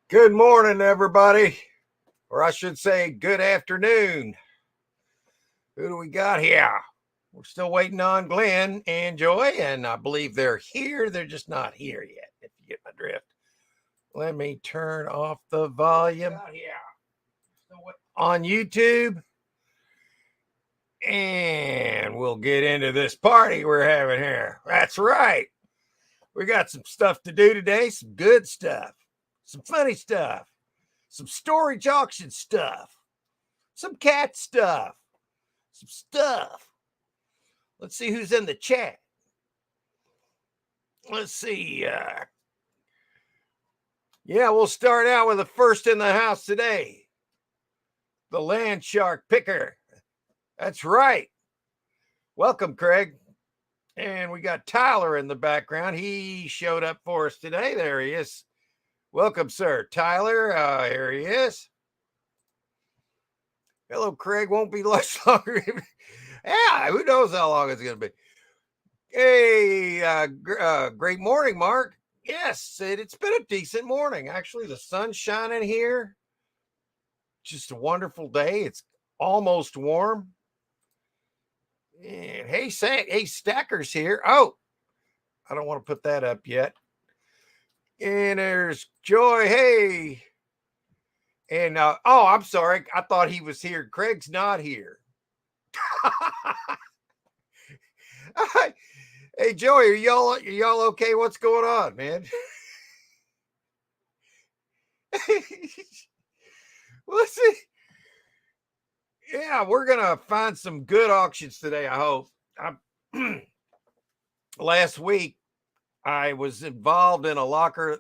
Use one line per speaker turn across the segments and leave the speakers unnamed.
Good morning, everybody. Or I should say, good afternoon. Who do we got here? We're still waiting on Glenn and Joy, and I believe they're here. They're just not here yet, if you get my drift. Let me turn off the volume on YouTube, and we'll get into this party we're having here. That's right. We got some stuff to do today, some good stuff, some funny stuff, some storage auction stuff, some cat stuff, some stuff. Let's see who's in the chat. Let's see. Yeah, we'll start out with the first in the house today. The Land Shark Picker. That's right. Welcome, Craig. And we got Tyler in the background. He showed up for us today. There he is. Welcome, sir. Tyler, here he is. Hello, Craig. Won't be much longer. Yeah, who knows how long it's going to be. Hey, great morning, Mark. Yes, it's been a decent morning. Actually, the sun's shining here. Just a wonderful day. It's almost warm. And hey, Stacker's here. Oh, I don't want to put that up yet. And there's Joy. Hey. And, oh, I'm sorry. I thought he was here. Craig's not here. Hey, Joey, are y'all okay? What's going on, man? Let's see. Yeah, we're gonna find some good auctions today, I hope. Last week, I was involved in a locker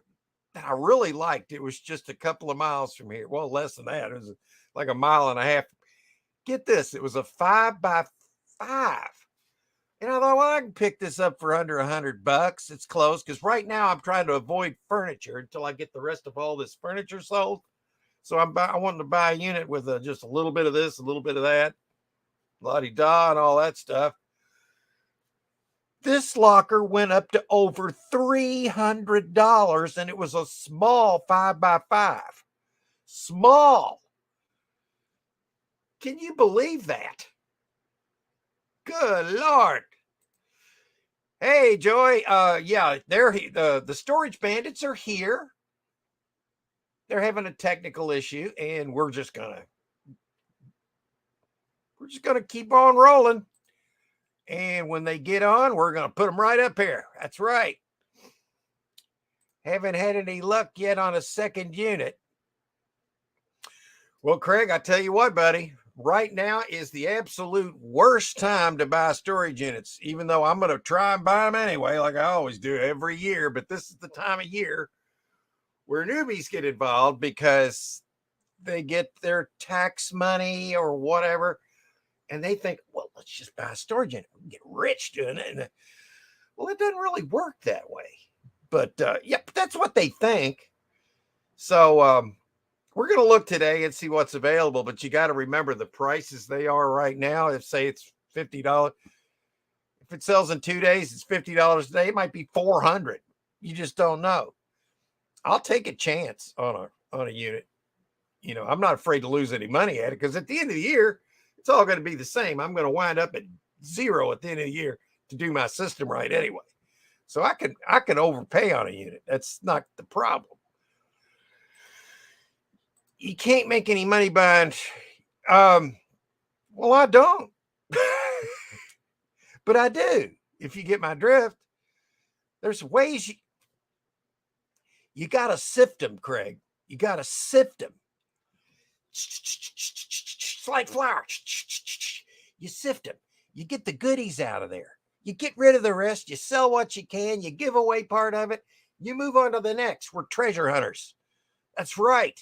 that I really liked. It was just a couple of miles from here. Well, less than that. It was like a mile and a half. Get this, it was a 5x5. And I thought, well, I can pick this up for under $100. It's close because right now I'm trying to avoid furniture until I get the rest of all this furniture sold. So I wanted to buy a unit with just a little bit of this, a little bit of that, la-di-da, and all that stuff. This locker went up to over $300, and it was a small 5x5. Small. Can you believe that? Good Lord. Hey, Joy. Yeah, the Storage Bandits are here. They're having a technical issue, and we're just gonna keep on rolling. And when they get on, we're gonna put them right up here. That's right. Haven't had any luck yet on a second unit. Well, Craig, I tell you what, buddy. Right now is the absolute worst time to buy storage units, even though I'm going to try and buy them anyway, like I always do every year. But this is the time of year where newbies get involved because they get their tax money or whatever, and they think, well, let's just buy a storage unit. We can get rich doing it. And, well, it doesn't really work that way. But, yeah, that's what they think. So, we're going to look today and see what's available, but you got to remember the prices they are right now. If say it's $50, if it sells in 2 days, it's $50 a day. It might be $400. You just don't know. I'll take a chance on a unit. You know, I'm not afraid to lose any money at it because at the end of the year, it's all going to be the same. I'm going to wind up at zero at the end of the year to do my system right anyway. So I can overpay on a unit. That's not the problem. You can't make any money buying. Well, I don't, but I do. If you get my drift, there's ways you got to sift them, Craig. You got to sift them. It's like flour. You sift them. You get the goodies out of there. You get rid of the rest. You sell what you can. You give away part of it. You move on to the next. We're treasure hunters. That's right.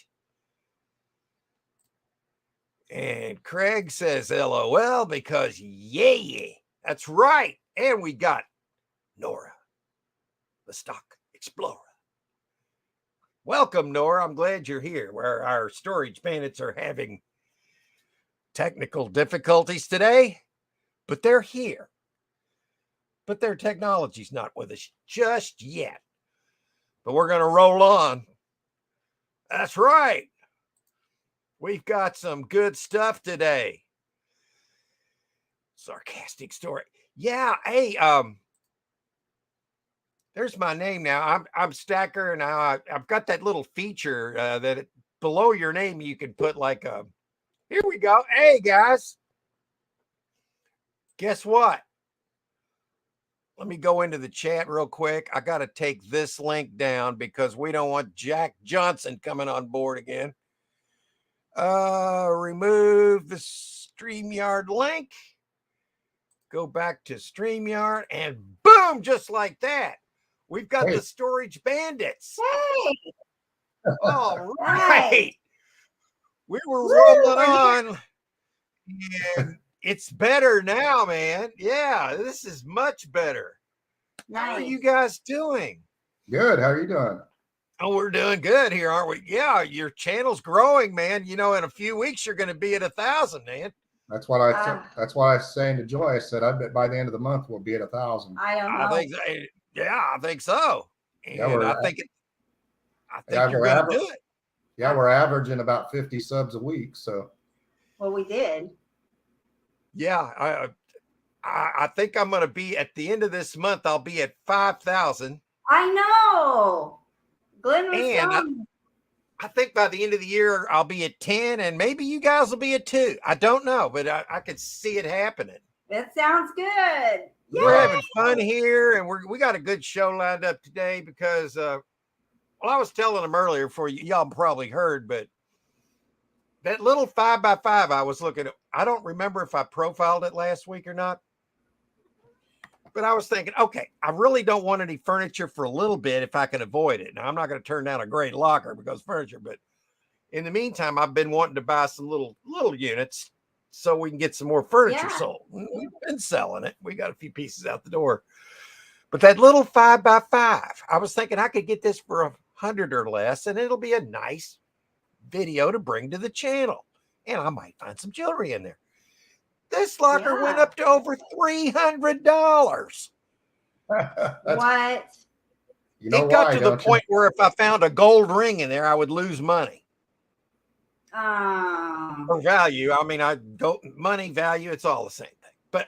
And Craig says, LOL, because yeah, that's right. And we got Nora, the Stock Explorer. Welcome, Nora. I'm glad you're here, where our storage bandits are having technical difficulties today, but they're here. But their technology's not with us just yet. But we're going to roll on. That's right. We've got some good stuff today. Sarcastic story. Yeah, hey, there's my name now. I'm Stacker, and I've got that little feature that below your name you can put like a. Here we go. Hey guys, guess what? Let me go into the chat real quick. I got to take this link down because we don't want Jack Johnson coming on board again. Remove the StreamYard link. Go back to StreamYard, and boom, just like that. We've got the Storage Bandits.
Hey.
All right. We were rolling on. And it's better now, man. Yeah, this is much better. Nice. How are you guys doing?
Good. How are you doing?
Oh, we're doing good here, aren't we? Yeah, your channel's growing, man. You know, in a few weeks you're going to be at 1,000, man.
That's what I. That's why I was saying to Joy. I said, I bet by the end of the month we'll be at 1,000.
I don't know.
I think so. And yeah, I think you're going to do it.
Yeah, we're averaging about 50 subs a week. So.
Well, we did.
Yeah, I think I'm going to be at the end of this month. I'll be at 5,000.
I know. Glenn was
telling. I think by the end of the year I'll be at 10, and maybe you guys will be at 2. I don't know, but I could see it happening.
That sounds good.
We're having fun here, and we got a good show lined up today because, well, I was telling them earlier for y'all probably heard, but that little 5x5 I was looking at, I don't remember if I profiled it last week or not, but I was thinking, okay, I really don't want any furniture for a little bit if I can avoid it. Now, I'm not going to turn down a great locker because furniture, but in the meantime, I've been wanting to buy some little units so we can get some more furniture sold. We've been selling it. We got a few pieces out the door. But that little 5x5, I was thinking I could get this for $100 or less, and it'll be a nice video to bring to the channel. And I might find some jewelry in there. This locker went up to over $300.
What?
You know
it got to the point where if I found a gold ring in there, I would lose money. Or value. I mean, I don't money value. It's all the same thing. But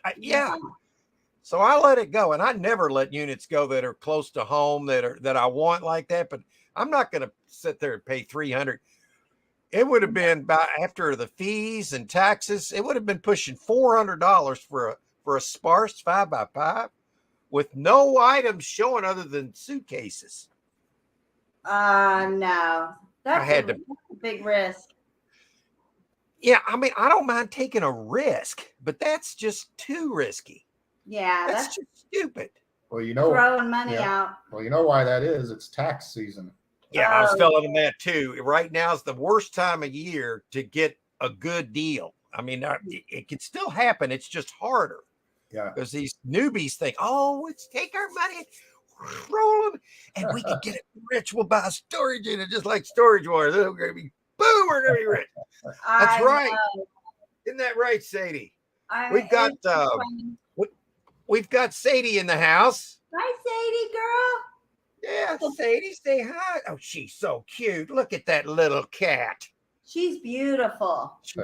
so I let it go, and I never let units go that are close to home that I want like that. But I'm not going to sit there and pay $300. It would have been by after the fees and taxes. It would have been pushing $400 for a sparse 5x5 with no items showing other than suitcases.
No, that's a big risk.
Yeah, I mean, I don't mind taking a risk, but that's just too risky.
Yeah,
that's just stupid.
Well, you know,
throwing money out.
Well, you know why that is? It's tax season.
Yeah, I was telling them that too. Right now is the worst time of year to get a good deal. I mean, it can still happen. It's just harder.
Yeah.
Because these newbies think, oh, let's take our money, roll them, and we can get it rich. We'll buy a storage unit just like Storage Wars. We're going to be, boom, we're going to be rich. That's right. Isn't that right, Sadie? We've got Sadie in the house.
Hi, Sadie, girl.
Yeah, Sadie, say hi. Oh, she's so cute. Look at that little cat.
She's beautiful.
She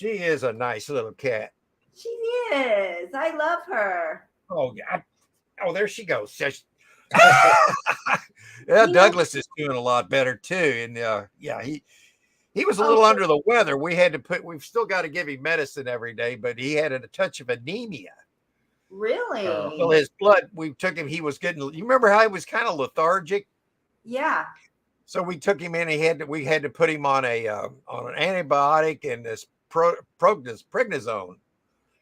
is a nice little cat.
She is. I love her.
Oh, yeah. Oh, there she goes. Douglas is doing a lot better too. And he was a little under the weather. We've still got to give him medicine every day, but he had a touch of anemia.
Really?
Well, his blood, we took him, he was getting, you remember how he was kind of lethargic?
Yeah.
So we took him in, we had to put him on an antibiotic and this prednisone.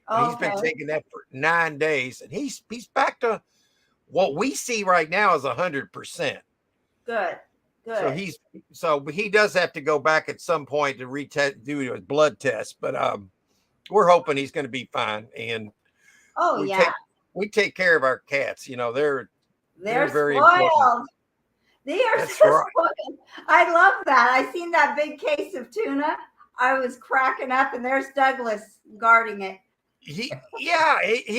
And he's been taking that for 9 days, and he's back to what we see right now is 100%.
Good.
So he does have to go back at some point to do his blood test, but we're hoping he's going to be fine. And we take care of our cats. You know, they're very
spoiled.
Important.
They are so spoiled. I love that. I seen that big case of tuna. I was cracking up, and there's Douglas guarding it.
He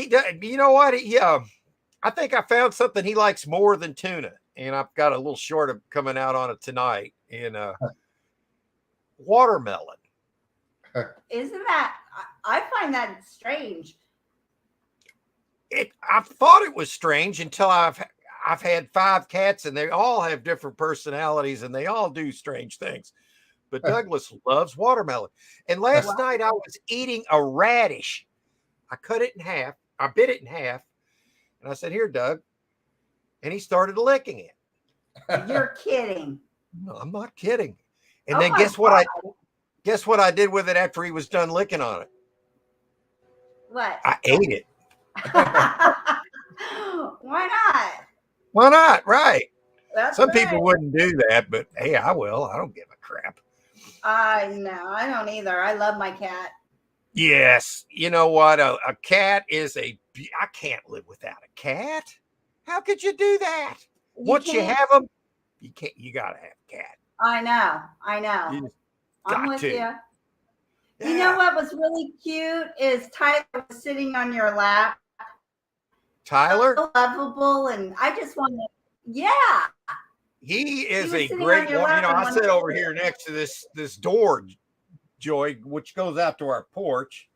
does. You know what? I think I found something he likes more than tuna, and I've got a little short of coming out on it tonight. In watermelon.
Isn't that? I find that strange.
I thought it was strange until I've had 5 cats, and they all have different personalities, and they all do strange things. But Douglas loves watermelon. And last night I was eating a radish. I cut it in half. I bit it in half, and I said, "Here, Doug," and he started licking it.
You're kidding.
No, I'm not kidding. And
Oh
then
my
guess what I did with it after he was done licking on it?
What?
I ate it.
Why not?
Why not? Right.
That's
Some
right.
people wouldn't do that, but hey, I will. I don't give a crap.
No, I don't either. I love my cat.
Yes. You know what? A cat is I can't live without a cat. How could you do that? Once you
can't-
have them, you got to have a cat.
I know.
You just
I'm
got
with
to.
you.
Yeah.
You know what was really cute is Tyler was sitting on your lap.
Tyler,
So lovable, and I just want to. Yeah.
he is
was
a
sitting
great
on your
one. You
lap
know,
and
I
wanted
sit
to
over
sit.
here next to this door, Joy, which goes out to our porch.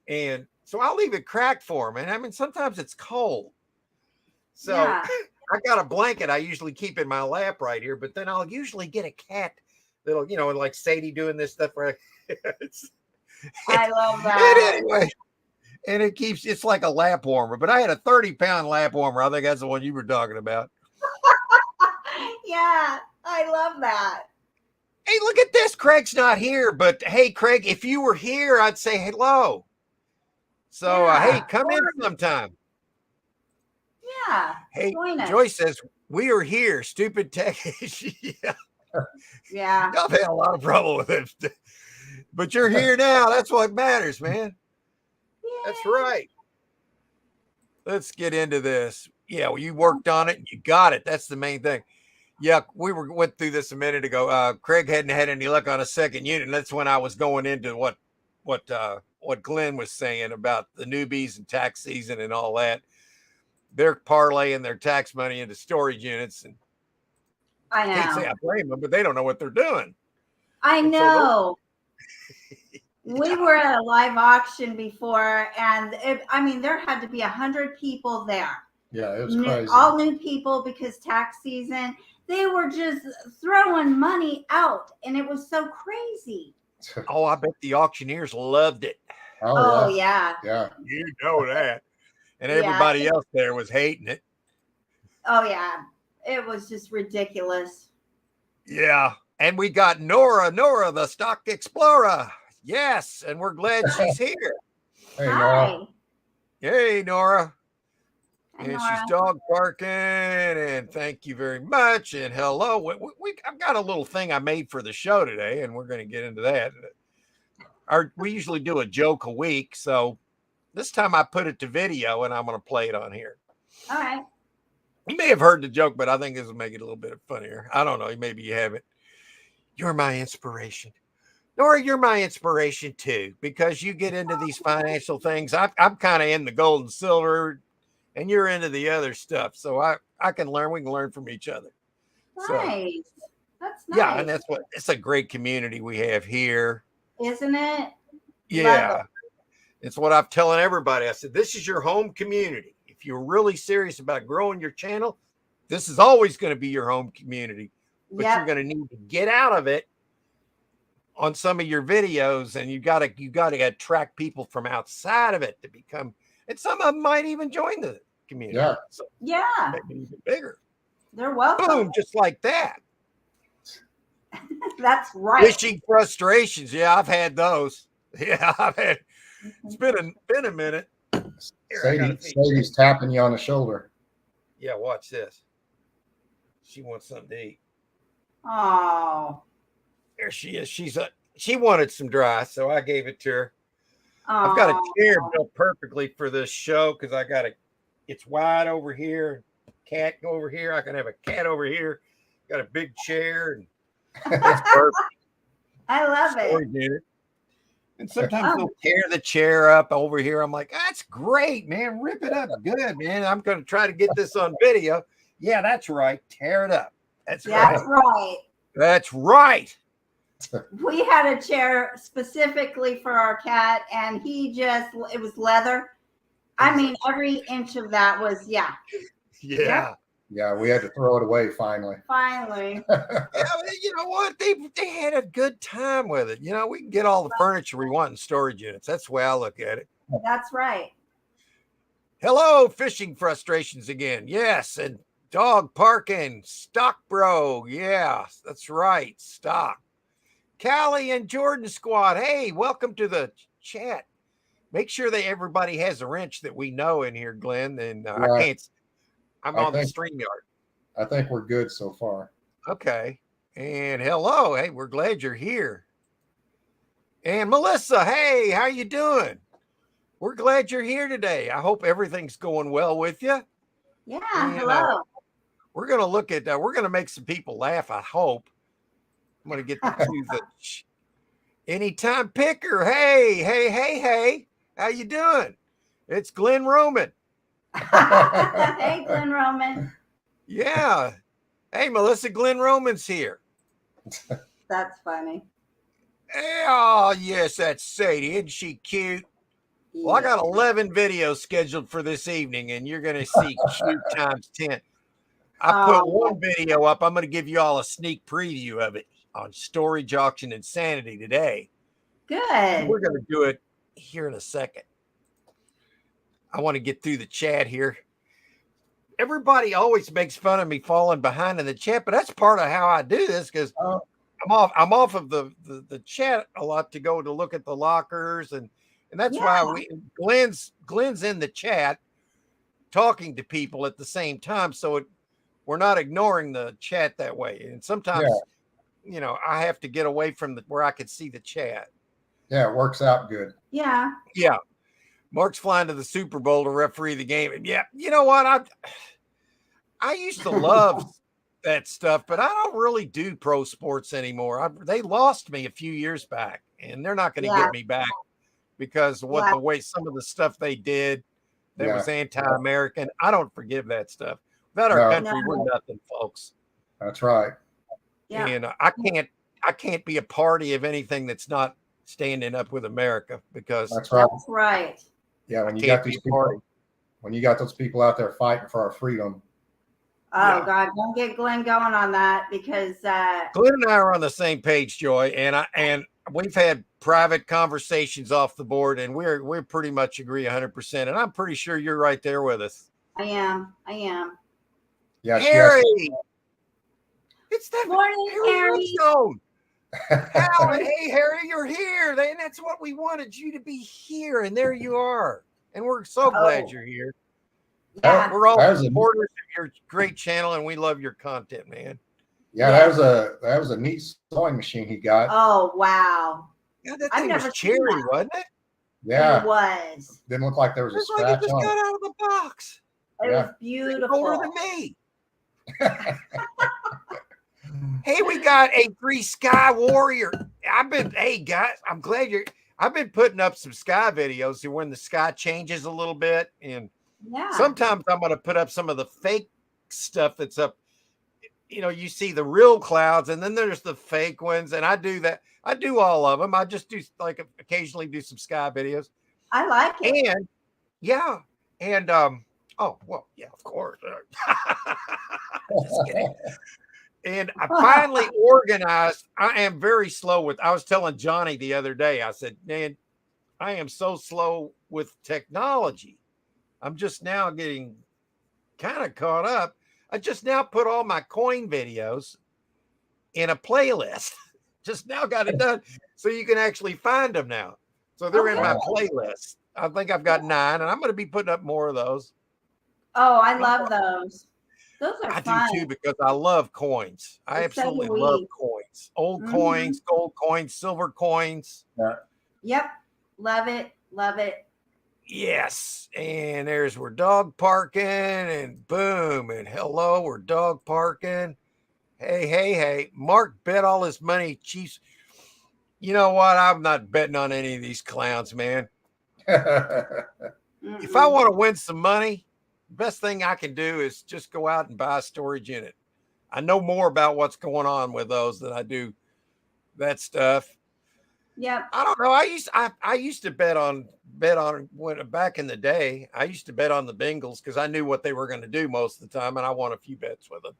And so I'll leave it cracked for him. And I mean, sometimes it's cold. So
Yeah.
I got a blanket I usually keep in my lap right here, but then I'll usually get a cat that'll, like Sadie doing this stuff right.
I love
And
that.
anyway, and it's like a lap warmer, but I had a 30-pound lap warmer. I think that's the one you were talking about.
Yeah, I love that.
Hey, look at this. Craig's not here, but hey, Craig, if you were here, I'd say hello. So,
Yeah.
hey, come in sometime.
Yeah.
Hey,
Join us.
Joyce says, we are here. Stupid tech. Yeah,
Yeah.
I've had a lot of trouble with it. But you're here now. That's what matters, man. That's right. Let's get into this. Yeah, well, you worked on it and you got it. That's the main thing. Yeah, went through this a minute ago. Craig hadn't had any luck on a second unit, and that's when I was going into what Glenn was saying about the newbies and tax season and all that. They're parlaying their tax money into storage units, and
I
I can't say
know.
I blame them, but they don't know what they're doing.
I
And so
know. We were at a live auction before, and there had to be 100 people there.
Yeah, it was crazy.
All new people because tax season. They were just throwing money out, and it was so crazy.
Oh, I bet the auctioneers loved it.
Oh yeah.
Yeah.
You know that. And
Yeah.
everybody else there was hating it.
Oh yeah. It was just ridiculous.
Yeah. And we got Nora, the Stock Explorer. Yes. And we're glad she's here.
Hey, Nora.
Hi.
Hey, Nora.
Hi,
And
Nora.
she's dog barking. And thank you very much. And hello. I've got a little thing I made for the show today, and we're going to get into that. We usually do a joke a week. So this time I put it to video, and I'm going to play it on here.
All right.
You may have heard the joke, but I think this will make it a little bit funnier. I don't know. Maybe you haven't. You're my inspiration. Nora, you're my inspiration too, because you get into these financial things. I'm kind of in the gold and silver, and you're into the other stuff. So I can learn. We can learn from each other. So,
Nice. That's nice.
yeah, and it's a great community we have here.
Isn't it?
Yeah. It's what I'm telling everybody. I said, this is your home community. If you're really serious about growing your channel, this is always going to be your home community. But
Yep.
you're going to need to get out of it on some of your videos, and you got to attract people from outside of it to become, and some of them might even join the community.
Yeah.
So
Yeah.
maybe even bigger.
They're welcome.
Boom, just like that.
That's right.
Fishing frustrations. Yeah, I've had those. Yeah, I've had. It's been a minute. Here, I gotta feed you.
Sadie's tapping you on the shoulder.
Yeah, watch this. She wants something to eat.
Oh.
There she is. She wanted some dry, so I gave it to her. I've got a chair built perfectly for this show because it's wide over here. Cat go over here. I can have a cat over here. Got a big chair, and it's perfect.
I love it.
Storage unit. And sometimes
Oh.
they'll tear the chair up over here. I'm like, that's great, man. Rip it up. Good, man. I'm going to try to get this on video. Yeah, that's right. Tear it up. That's
That's
right.
right.
That's right.
We had a chair specifically for our cat, and it was leather. I mean, every inch of that was,
Yeah.
Yeah, we had to throw it away finally.
finally.
Yeah, you know what? They had a good time with it. You know, we can get all the furniture we want in storage units. That's the way I look at it.
That's right.
Hello, fishing frustrations again. Yes, and dog parking, stock bro. Yeah, that's right, stock. Callie and Jordan squad. Hey, welcome to the chat. Make sure that everybody has a wrench that we know in here, Glenn. And
Right.
I can't. I'm on the StreamYard.
I think we're good so far.
Okay. And hello. Hey, we're glad you're here. And Melissa, hey, how you doing? We're glad you're here today. I hope everything's going well with you.
Yeah.
And,
Hello.
We're going to look at we're going to make some people laugh, I hope. I'm going to get to the anytime picker. Hey. How you doing? It's Glenn Roman.
Hey, Glenn Roman.
Yeah. Hey, Melissa, Glenn Roman's here.
That's funny.
Oh, yes, that's Sadie. Isn't she cute? Well, I got 11 videos scheduled for this evening, and you're going to see cute times 10. I put one video up. I'm going to give you all a sneak preview of it on Storage Auction Insanity today.
Good.
We're going to do it here in a second. I want to get through the chat here. Everybody always makes fun of me falling behind in the chat, but that's part of how I do this because I'm off of the chat a lot to go to look at the lockers and that's why Glenn's in the chat talking to people at the same time, so we're not ignoring the chat that way. And sometimes you know, I have to get away from where I can see the chat.
Yeah, it works out good.
Yeah.
Yeah. Mark's flying to the Super Bowl to referee the game. And yeah, you know what? I used to love that stuff, but I don't really do pro sports anymore. They lost me a few years back, and they're not going to get me back because of the way some of the stuff they did that was anti-American. I don't forgive that stuff. Without our country, we're nothing, folks.
That's right.
Yeah.
And I can't be a party of anything that's not standing up with America because
that's right.
That's right.
Yeah, when you got those people out there fighting for our freedom.
Oh God, don't get Glenn going on that because
Glenn and I are on the same page, Joy, and we've had private conversations off the board, and we're pretty much agree 100%. And I'm pretty sure you're right there with us.
I am.
Yeah,
Harry, it's that
morning, Harry.
Hey, Harry, you're here. And that's what we wanted you to be here, and there you are. And we're so glad you're here.
Yeah.
We're all supporters of your great channel, and we love your content, man.
Yeah, that was a neat sewing machine he got.
Oh wow.
Yeah, that thing was cherry, wasn't it?
Yeah,
it was.
Didn't look like there was a scratch
like it just
on
got
it.
out of the box.
It was beautiful.
Older than me. Hey, we got a free Sky Warrior. Hey guys, I'm glad I've been putting up some Sky videos when the sky changes a little bit, and sometimes I'm going to put up some of the fake stuff that's up. You know, you see the real clouds, and then there's the fake ones, and I do that. I do all of them. I just do occasionally do some sky videos.
I like it.
And of course. Just kidding. And I finally organized. I am very slow with. I was telling Johnny the other day. I said, "Man, I am so slow with technology. I'm just now getting kind of caught up. I just now put all my coin videos in a playlist. Just now got it done, so you can actually find them now. So they're in my playlist. I think I've got 9, and I'm going to be putting up more of those.
Oh, I love those. Those are fun.
I do too because I love coins. I absolutely love coins. Old coins, gold coins, silver coins.
Yep. Love it. Love it.
Yes. And we're dog parking, and boom, and hello, we're dog parking. Hey. Mark bet all his money, Chiefs. You know what? I'm not betting on any of these clowns, man. If I want to win some money, the best thing I can do is just go out and buy a storage unit. I know more about what's going on with those than I do that stuff.
Yep.
I don't know. I used to bet on when back in the day. I used to bet on the Bengals because I knew what they were going to do most of the time, and I won a few bets with them.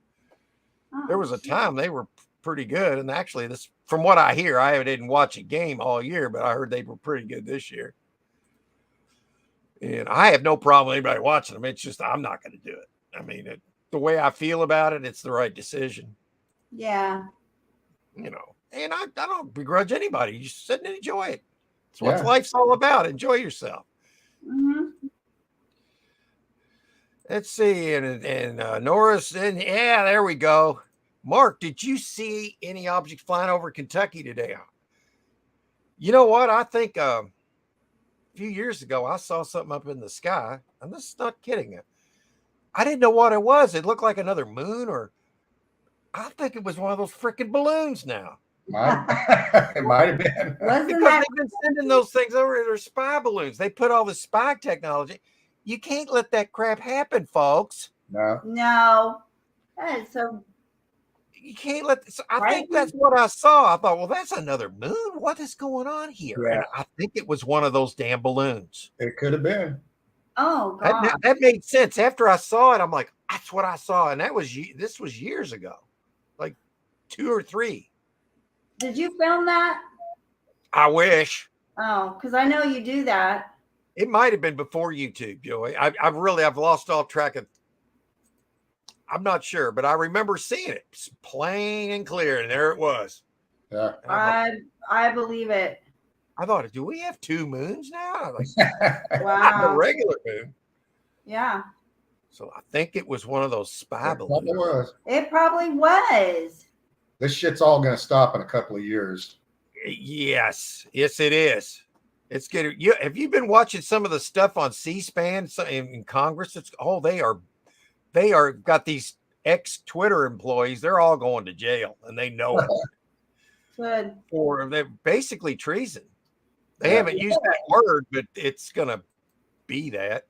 Oh,
There was a time they were pretty good, and actually, this from what I hear, I didn't watch a game all year, but I heard they were pretty good this year. And I have no problem with anybody watching them. It's just I'm not going to do it. I mean, the way I feel about it, it's the right decision.
Yeah.
You know, and I don't begrudge anybody. You just sit and enjoy it. It's what
Yeah.
life's all about. Enjoy yourself.
Mm-hmm.
Let's see. And Norris, and yeah, there we go. Mark, did you see any objects flying over Kentucky today? You know what? I think a few years ago, I saw something up in the sky. I'm just not kidding you. I didn't know what it was. It looked like another moon, or I think it was one of those freaking balloons now.
It might have been.
Wasn't
Because
that
they've been sending those things over. They're spy balloons. They put all the spy technology. You can't let that crap happen, folks.
No.
no? That is so.
You can't let this. I
Right.
think that's what I saw. I thought, well, that's another moon. What is going on here?
Yeah.
And I think it was one of those damn balloons.
It could have been.
Oh God.
That made sense. After I saw it, I'm like, that's what I saw. And this was years ago, like 2 or 3.
Did you film that?
I wish.
Oh, because I know you do that.
It might have been before YouTube, Joey. I've lost all track of. I'm not sure, but I remember seeing it plain and clear, and there it was.
Yeah.
And
I believe it.
I thought, do we have 2 moons now? Like the
Wow.
regular moon.
Yeah.
So I think it was one of those spy
It probably
balloons.
was.
It probably was.
This shit's all going to stop in a couple of years.
Yes, it is. It's good. Have you been watching some of the stuff on C-SPAN in Congress? They are got these ex-Twitter employees. They're all going to jail, and they know it.
Good.
For they're basically treason. They
Yeah.
haven't used that word, but it's gonna be that.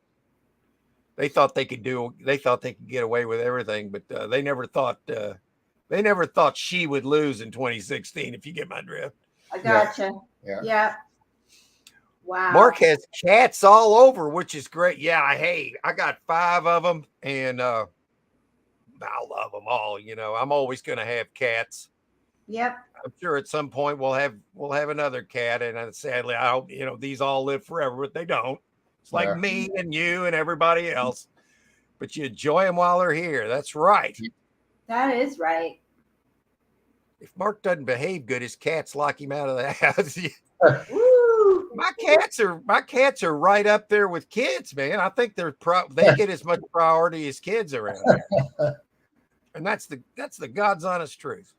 They thought they could get away with everything, but they never thought she would lose in 2016. If you get my drift.
I gotcha.
Yeah.
Yeah. Wow.
Mark has cats all over, which is great. Yeah, I got 5 of them, and I love them all. You know, I'm always going to have cats.
Yep.
I'm sure at some point we'll have another cat, and sadly, I hope these all live forever, but they don't. It's like
Yeah.
me and you and everybody else. But you enjoy them while they're here. That's right.
That is right.
If Mark doesn't behave good, his cats lock him out of the house.
Woo.
My cats are right up there with kids, man. I think they get as much priority as kids around here. And that's the God's honest truth.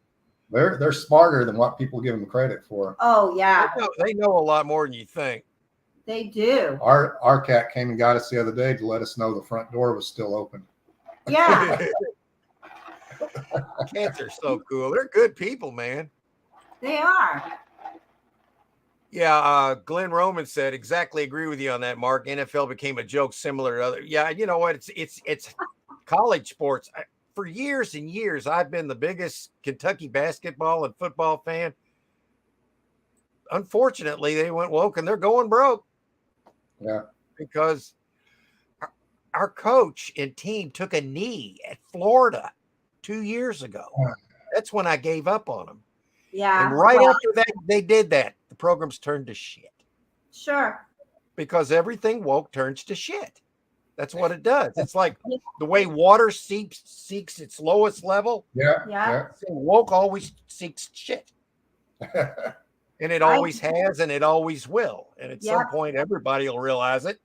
They're smarter than what people give them credit for.
Oh yeah,
They know a lot more than you think.
they do.
Our cat came and got us the other day to let us know the front door was still open.
Yeah,
Cats are so cool. They're good people, man.
they are.
Yeah, Glenn Roman said, exactly agree with you on that, Mark. NFL became a joke similar to other. Yeah, you know what? It's college sports. For years and years, I've been the biggest Kentucky basketball and football fan. Unfortunately, they went woke and they're going broke.
Yeah.
Because our coach and team took a knee at Florida 2 years ago. That's when I gave up on them.
Yeah.
And right
Well,
after that, they did that. The program's turned to shit.
Sure.
Because everything woke turns to shit. That's what it does. It's like the way water seeks its lowest level.
Yeah.
Yeah.
So woke always seeks shit. And it always has, and it always will. And at some point, everybody will realize it.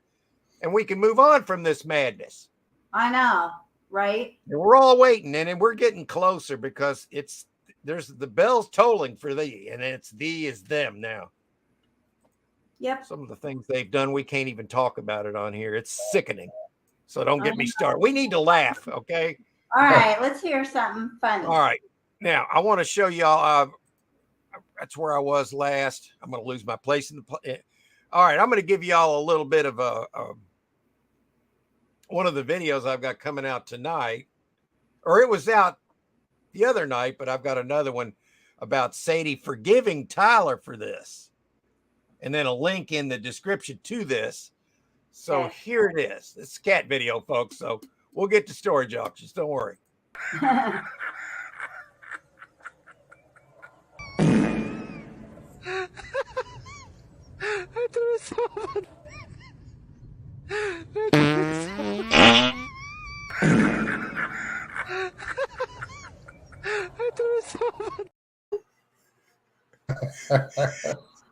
And we can move on from this madness.
I know, right?
And we're all waiting, and we're getting closer because there's the bells tolling for thee, and it's thee is them now.
Yep.
Some of the things they've done, we can't even talk about it on here. It's sickening. So don't get me started. We need to laugh, okay?
All right, let's hear something funny.
All right. Now, I want to show y'all. that's where I was last. I'm going to lose my place in the. All right, I'm going to give y'all a little bit of one of the videos I've got coming out tonight, or it was out the other night, but I've got another one about Sadie forgiving Tyler for this, and then a link in the description to this. So here it is. It's a cat video, folks. So we'll get to storage auctions. Don't worry.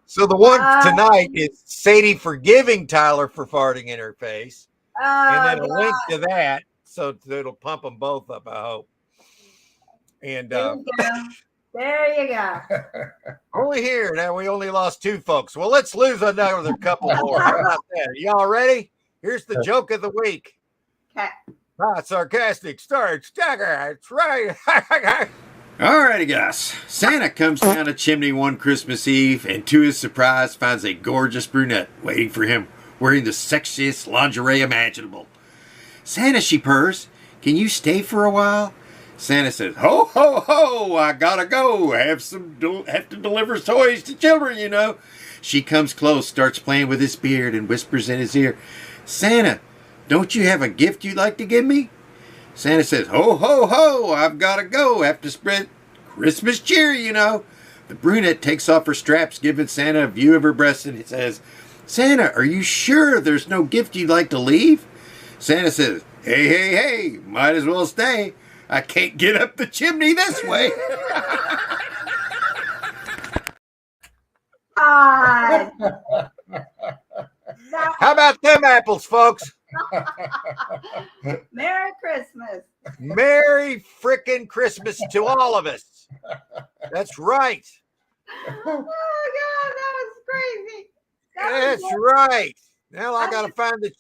So the one tonight is Sadie forgiving Tyler for farting in her face, and then a link to that, so it'll pump them both up, I hope. And
there you go.
only here now, we only lost 2 folks. Well, let's lose another couple more. How about that? Are y'all ready? Here's the joke of the week.
Okay.
Not sarcastic, storage stacker. That's right. Alrighty, guys. Santa comes down a chimney one Christmas Eve and to his surprise finds a gorgeous brunette waiting for him wearing the sexiest lingerie imaginable. Santa, she purrs, can you stay for a while? Santa says, ho, ho, ho, I gotta go. Have to deliver toys to children, you know. She comes close, starts playing with his beard and whispers in his ear, Santa, don't you have a gift you'd like to give me? Santa says, ho, ho, ho, I've got to go. Have to spread Christmas cheer, you know. The brunette takes off her straps, giving Santa a view of her breasts, and it says, Santa, are you sure there's no gift you'd like to leave? Santa says, hey, hey, hey, might as well stay. I can't get up the chimney this way.
God.
How about them apples, folks?
Merry Christmas.
Merry frickin' Christmas to all of us. That's right.
Oh, God, that was crazy.
That's right. Now I got to find the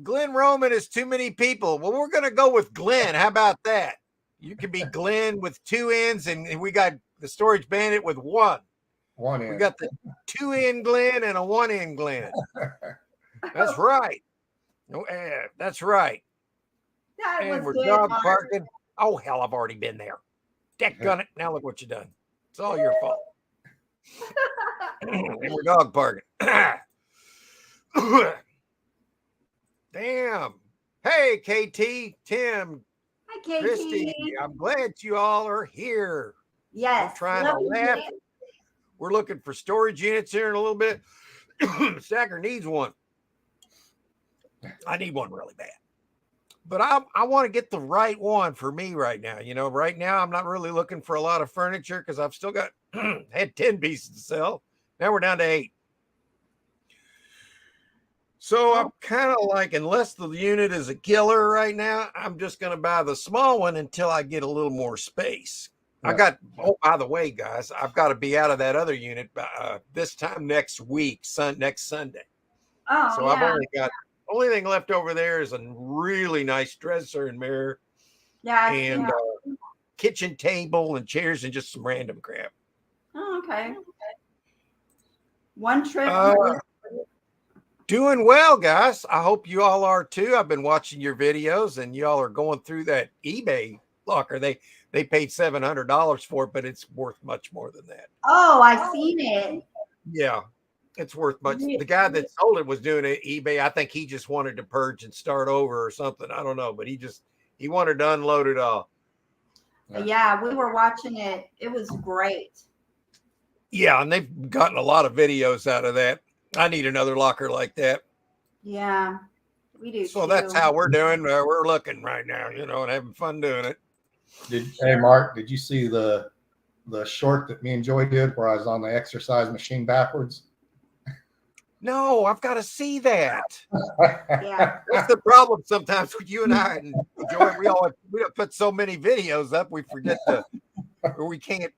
Glenn Roman is too many people. Well, we're going to go with Glenn. How about that? You can be Glenn with 2 N's, and we got the Storage Bandit with 1.
1 N.
We got the 2 N Glenn and a 1 N Glenn. That's right. That's right.
That
And we're
was good,
dog
Mark.
parking. Oh, hell, I've already been there. Deckgun it. Now look what you done. It's all your fault. And we're dog parking. Damn. Hey, KT, Tim,
Hi, Katie.
Christy. I'm glad you all are here.
Yes.
I'm trying to
love you,
laugh.
man.
We're looking for storage units here in a little bit. Stacker needs one. I need one really bad. But I want to get the right one for me right now. You know, right now I'm not really looking for a lot of furniture because I've still got had 10 pieces to sell. Now we're down to 8. So I'm kind of like, unless the unit is a killer right now, I'm just going to buy the small one until I get a little more space.
Yeah.
I got, oh, by the way, guys, I've got to be out of that other unit by this time next week, next Sunday.
Oh,
So
yeah.
I've only got, only thing left over there is a really nice dresser and mirror
Yeah.
and kitchen table and chairs and just some random crap.
Oh, okay. One trip.
Doing well, guys. I hope you all are too. I've been watching your videos and y'all are going through that eBay locker. They paid $700 for it, but it's worth much more than that.
Oh, I seen it.
Yeah, it's worth much. The guy that sold it was doing it eBay. I think he just wanted to purge and start over or something. I don't know, but he wanted to unload it all.
Yeah, we were watching it. It was great.
Yeah, and they've gotten a lot of videos out of that. I need another locker like that.
Yeah, we do.
So
too.
that's how we're doing. We're looking right now, you know, and having fun doing it.
Hey, Mark, did you see the short that me and Joy did where I was on the exercise machine backwards?
No, I've got to see that.
Yeah.
That's the problem sometimes with you and I and Joy. We put so many videos up, we forget or we can't.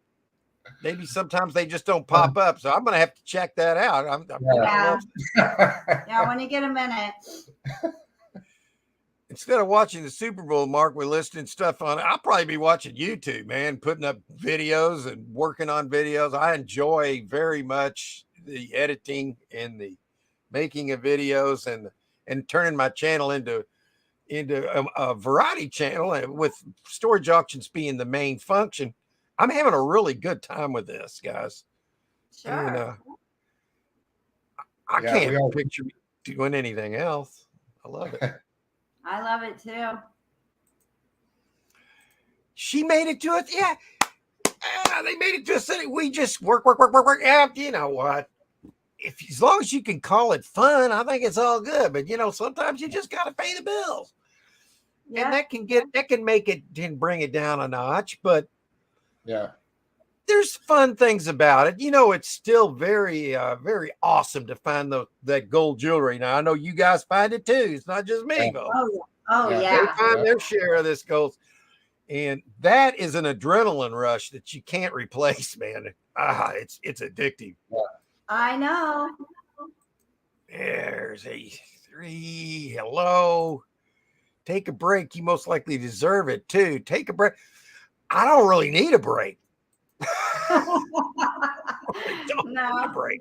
Maybe sometimes they just don't pop up. So I'm going to have to check that out.
Yeah, when you get a minute.
instead of watching the Super Bowl, Mark, we're listening stuff on. I'll probably be watching YouTube, man, putting up videos and working on videos. I enjoy very much the editing and the making of videos and turning my channel into a variety channel, and with storage auctions being the main function. I'm having a really good time with this, guys.
Sure.
And I can't picture me doing anything else. I love it.
I love it too.
She made it to it. Yeah. They made it to a city. We just work. Yeah, you know what? As long as you can call it fun, I think it's all good. But sometimes you just got to pay the bills. Yeah. And that can make it and bring it down a notch. But
yeah,
there's fun things about it. It's still very, very awesome to find that gold jewelry. Now I know you guys find it too. It's not just me.
Oh yeah.
They find their share of this gold, and that is an adrenaline rush that you can't replace, man. It's addictive.
Yeah.
I know.
There's a 3. Hello. Take a break. You most likely deserve it too. Take a break. I don't really need a break. I don't need a break.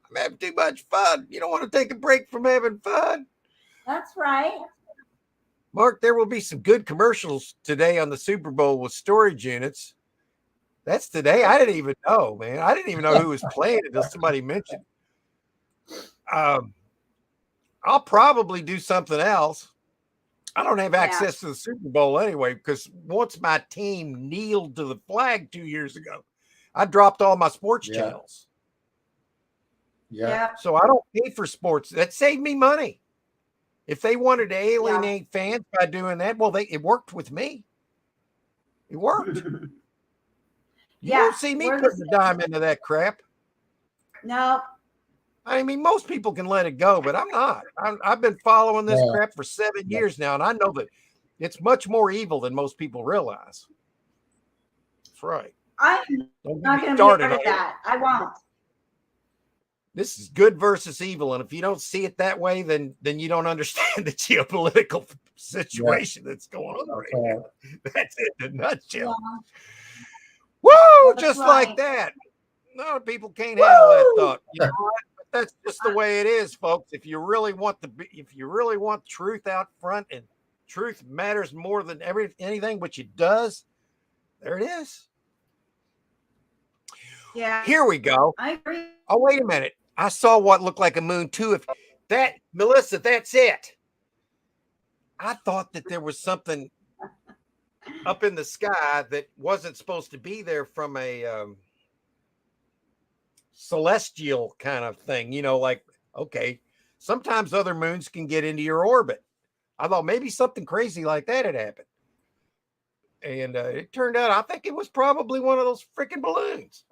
I'm having too much fun. You don't want to take a break from having fun.
That's right.
Mark, there will be some good commercials today on the Super Bowl with storage units. That's today. I didn't even know, man. I didn't even know who was playing until somebody mentioned. I'll probably do something else. I don't have access to the Super Bowl anyway, because once my team kneeled to the flag 2 years ago, I dropped all my sports channels.
Yeah.
So I don't pay for sports. That saved me money. If they wanted to alienate fans by doing that, well, it worked with me. It worked. You don't see me putting a dime into that crap.
No.
I mean, most people can let it go, but I'm not. I've been following this crap for 7 years now, and I know that it's much more evil than most people realize. That's right.
I'm not going to be part of that. I won't.
This is good versus evil, and if you don't see it that way, then you don't understand the geopolitical situation that's going on right now. That's it in a nutshell. Yeah. Woo! That's just like that. A lot of people can't handle that thought. You know what? But that's just the way it is, folks. If you really want truth out front, and truth matters more than anything, which it does, there it is.
Yeah.
Here we go.
I agree.
Oh, wait a minute. I saw what looked like a moon too. If that, Melissa, that's it. I thought that there was something up in the sky that wasn't supposed to be there from a celestial kind of thing. Like, okay, sometimes other moons can get into your orbit. I thought maybe something crazy like that had happened. And it turned out, I think it was probably one of those freaking balloons.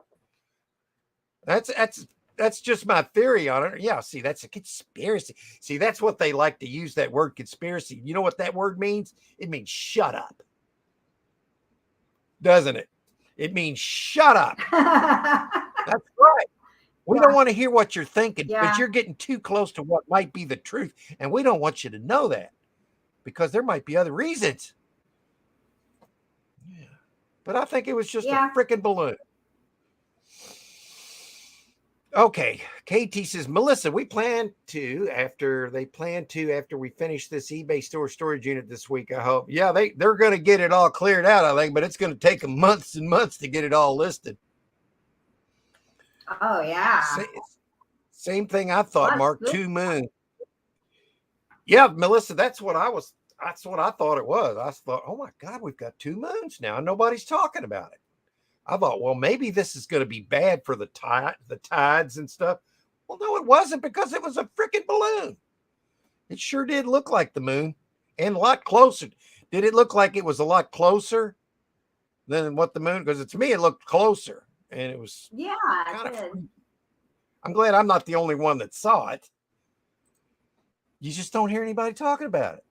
That's just my theory on it. Yeah, see, that's a conspiracy. See, that's what they like to use, that word conspiracy. You know what that word means? It means shut up. Doesn't it? It means shut up. That's right. We don't want to hear what you're thinking, but you're getting too close to what might be the truth. And we don't want you to know that, because there might be other reasons. Yeah. But I think it was just a freaking balloon. Okay, KT says, Melissa, we plan to after we finish this eBay store storage unit this week, I hope. Yeah, they're going to get it all cleared out, I think, but it's going to take them months and months to get it all listed.
Oh, yeah.
Same thing I thought, Mark. 2 moons. Yeah, Melissa, that's what I thought it was. I thought, oh my God, we've got 2 moons now and nobody's talking about it. I thought, well, maybe this is going to be bad for the tides and stuff. Well, no, it wasn't, because it was a freaking balloon. It sure did look like the moon, and a lot closer. Did it look like it was a lot closer than what the moon? Because to me, it looked closer, and it was.
Yeah, it did.
I'm glad I'm not the only one that saw it. You just don't hear anybody talking about it.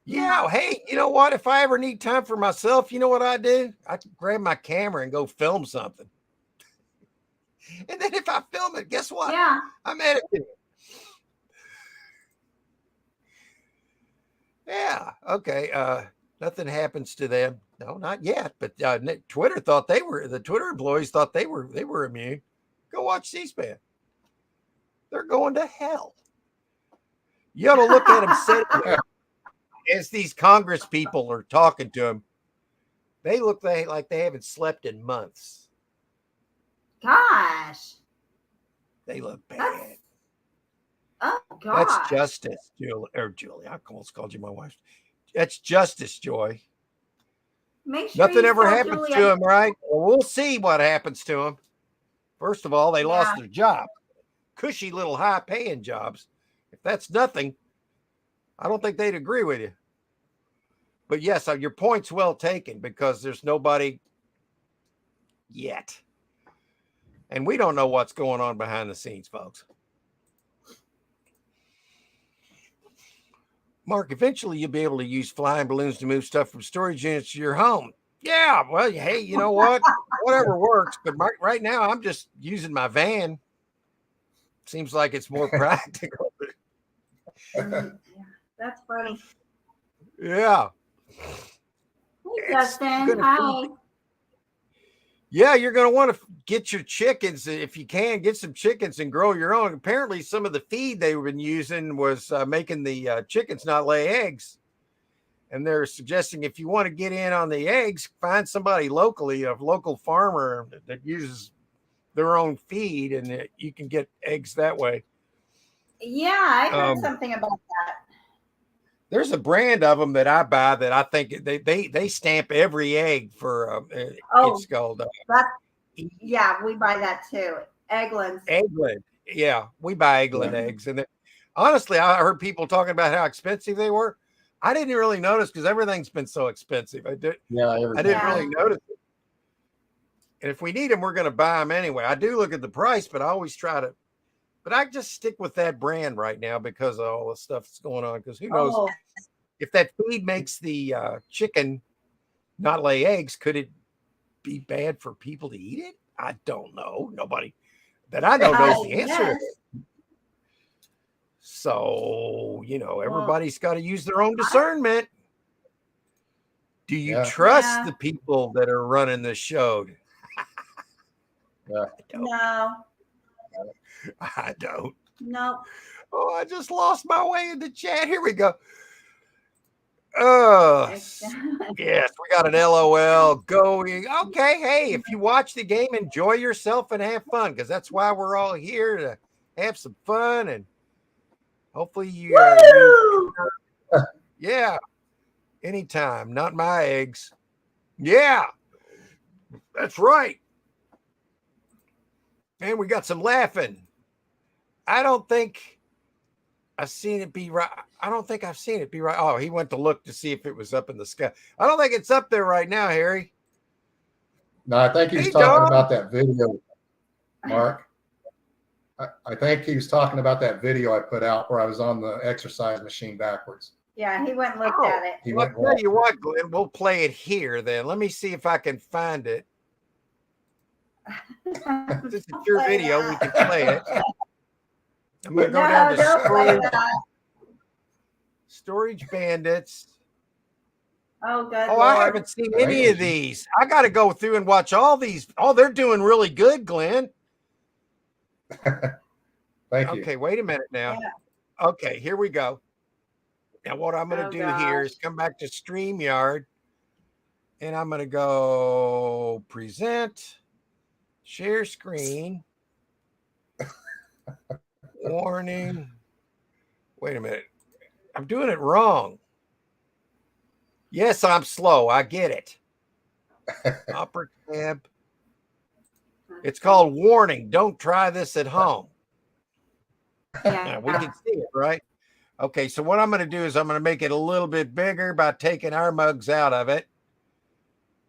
Yeah, hey, you know what? If I ever need time for myself, you know what I do? I grab my camera and go film something. And then if I film it, guess what?
Yeah.
I'm editing it. Yeah. Okay. Nothing happens to them. No, not yet. But Twitter thought the Twitter employees thought they were immune. Go watch C-SPAN. They're going to hell. You ought to look at them sitting there as these Congress people are talking to them. They look like they haven't slept in months.
Gosh.
They look bad.
Oh
That's
gosh.
justice, Julie. I almost called you my wife. That's justice, Joy.
Make sure
Nothing
you
ever
tell
happens
Julia-
to them, right? Well, we'll see what happens to them. First of all, they lost their job. Cushy little high-paying jobs. If that's nothing, I don't think they'd agree with you. But yes, your point's well taken because there's nobody yet. And we don't know what's going on behind the scenes, folks. Mark, eventually you'll be able to use flying balloons to move stuff from storage units to your home. Yeah, well, hey, you know what? Whatever works. But Mark, right now, I'm just using my van. Seems like it's more practical.
Yeah, that's funny.
Yeah.
Hey, Justin. Hi.
Yeah, you're going to want to get your chickens, if you can, get some chickens and grow your own. Apparently, some of the feed they've been using was making the chickens not lay eggs. And they're suggesting if you want to get in on the eggs, find somebody locally, a local farmer that uses their own feed, and you can get eggs that way.
Yeah, I heard something about that.
There's a brand of them that I buy that I think they stamp every egg for. It's called.
Yeah, we buy that too. Egglands.
Eggland. Yeah, we buy Eggland eggs, and honestly, I heard people talking about how expensive they were. I didn't really notice because everything's been so expensive. I didn't really notice it. And if we need them, we're going to buy them anyway. I do look at the price, but I always try to. But I just stick with that brand right now because of all the stuff that's going on. Because who knows if that feed makes the chicken not lay eggs? Could it be bad for people to eat it? I don't know. Nobody that I know knows the answer to it. So, everybody's got to use their own discernment. Do you trust the people that are running the show?
No.
I don't.
No.
Oh, I just lost my way in the chat. Here we go. Yes, we got an LOL going. Okay, hey, if you watch the game, enjoy yourself and have fun because that's why we're all here to have some fun and hopefully you yeah, anytime. Not my eggs. Yeah, that's right. And we got some laughing. I don't think I've seen it be right. I don't think I've seen it be right. Oh, he went to look to see if it was up in the sky. I don't think it's up there right now, Harry.
No, I think he was talking about that video, Mark. I think he was talking about that video I put out where I was on the exercise machine backwards.
Yeah, he went and looked at it.
I'll tell you what, Glenn, we'll play it here then. Let me see if I can find it. This is your video. We can play it. I'm going to go down to Storage Bandits.
Oh, good.
Oh, I haven't seen any of these. I got to go through and watch all these. Oh, they're doing really good, Glenn.
Thank you.
Okay, wait a minute now. Yeah. Okay, here we go. Now, what I'm going to do here is come back to StreamYard, and I'm going to go present, share screen, warning. Wait a minute. I'm doing it wrong. Yes, I'm slow. I get it. Upper tab. It's called warning. Don't try this at home. Yeah, we can see it, right? Okay, so what I'm going to do is I'm going to make it a little bit bigger by taking our mugs out of it.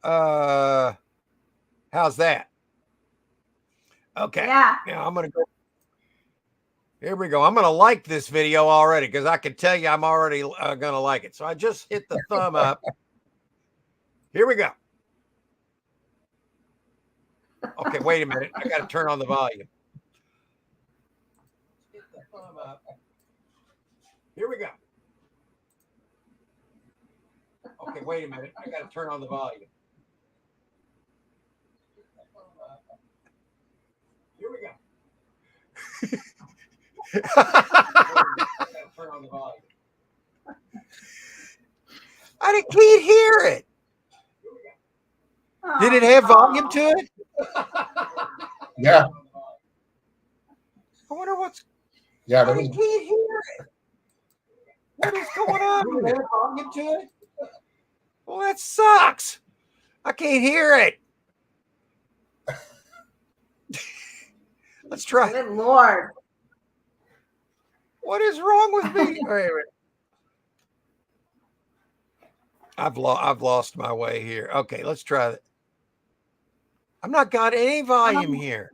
How's that? Okay.
Yeah.
Now I'm going to go. Here we go. I'm going to like this video already because I can tell you I'm already going to like it. So I just hit the thumb up. Here we go. Okay, wait a minute. I got to turn on the volume. Hit the thumb up. Here we go. Okay, wait a minute. I got to turn on the volume. Here we go. Turn on the volume. I can't hear it. Did it have volume to it?
Yeah.
I wonder what's.
Yeah.
I can't hear it. What is going on? Did it have volume to it? Well, that sucks. I can't hear it. Let's try.
Good Lord.
What is wrong with me? Wait a minute. I've lost my way here. Okay, let's try that. I'm not got any volume here.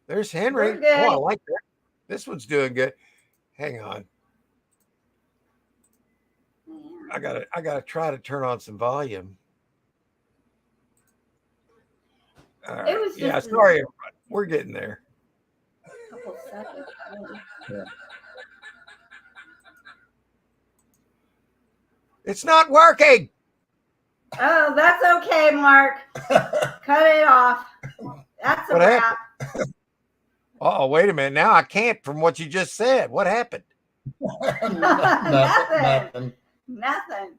There's Henry. Oh, I like that. This one's doing good. Hang on. I gotta try to turn on some volume.
It was
yeah,
just
sorry, everybody. We're getting there.
Couple seconds.
Yeah.
It's not working.
Oh, that's okay, Mark. Cut it off. That's a
What
wrap.
Oh, wait a minute. Now I can't from what you just said. What happened?
Nothing.
Nothing.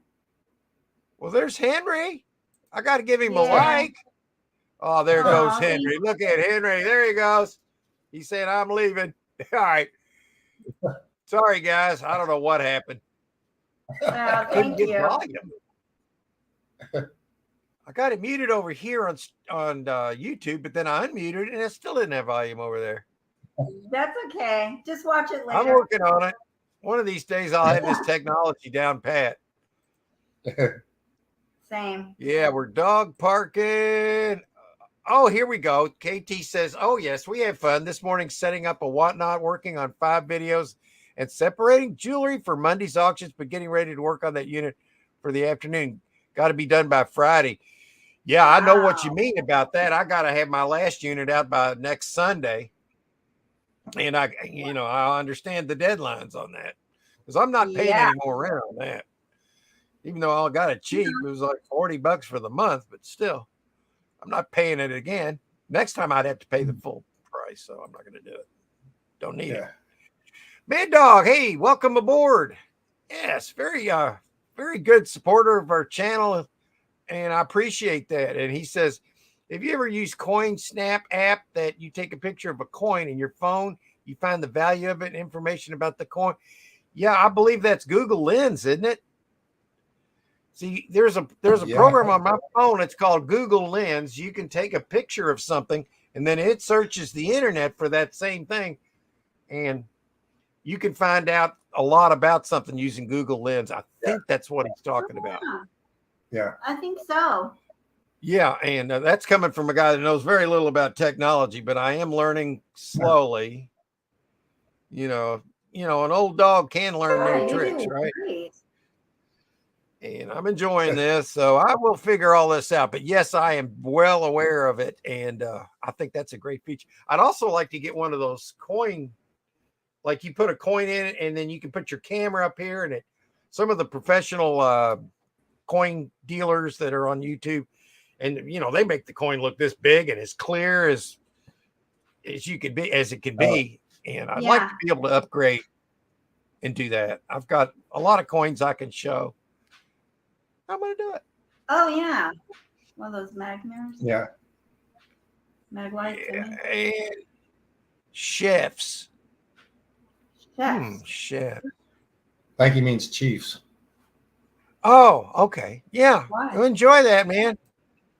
Well, there's Henry. I got to give him a
Yeah.
like. Oh, there goes
Aw,
Henry. Look at Henry. There he goes. He's saying, I'm leaving. All right. Sorry, guys. I don't know what happened.
Well,
Couldn't
thank
get
you.
volume. I got it muted over here on YouTube, but then I unmuted and it still didn't have volume over there.
That's okay. Just watch it
I'm
later.
working on it. One of these days I'll have this technology down pat.
Same.
Yeah, we're dog parking. Oh, here we go. KT says, oh, yes, we have fun this morning setting up a whatnot, working on 5 videos and separating jewelry for Monday's auctions, but getting ready to work on that unit for the afternoon. Got to be done by Friday. Yeah, I know what you mean about that. I got to have my last unit out by next Sunday. And I understand the deadlines on that because I'm not paying any more rent on that. Even though I got it cheap, it was like $40 for the month, but still, I'm not paying it again. Next time I'd have to pay the full price, so I'm not going to do it. Don't need it. Mad Dog, hey, welcome aboard. Yes, very good supporter of our channel, and I appreciate that. And he says, have you ever used CoinSnap app that you take a picture of a coin in your phone, you find the value of it and information about the coin? Yeah, I believe that's Google Lens, isn't it? See, there's a program on my phone. It's called Google Lens. You can take a picture of something and then it searches the internet for that same thing. And you can find out a lot about something using Google Lens. I think that's what he's talking about.
Yeah.
I think so.
Yeah. And that's coming from a guy that knows very little about technology, but I am learning slowly. You know, an old dog can learn new tricks, right?
Great.
And I'm enjoying this, so I will figure all this out. But yes, I am well aware of it, and I think that's a great feature. I'd also like to get one of those coin, like you put a coin in it, and then you can put your camera up here, and some of the professional coin dealers that are on YouTube, and they make the coin look this big and as clear as you can be, as it can be. And I'd like to be able to upgrade and do that. I've got a lot of coins I can show. I'm going to do it.
Oh, yeah. One of those mag mirrors.
Yeah.
Mag lights.
And chefs. Chef.
I think he means Chiefs.
Oh, okay. Yeah.
Why?
Enjoy that, man.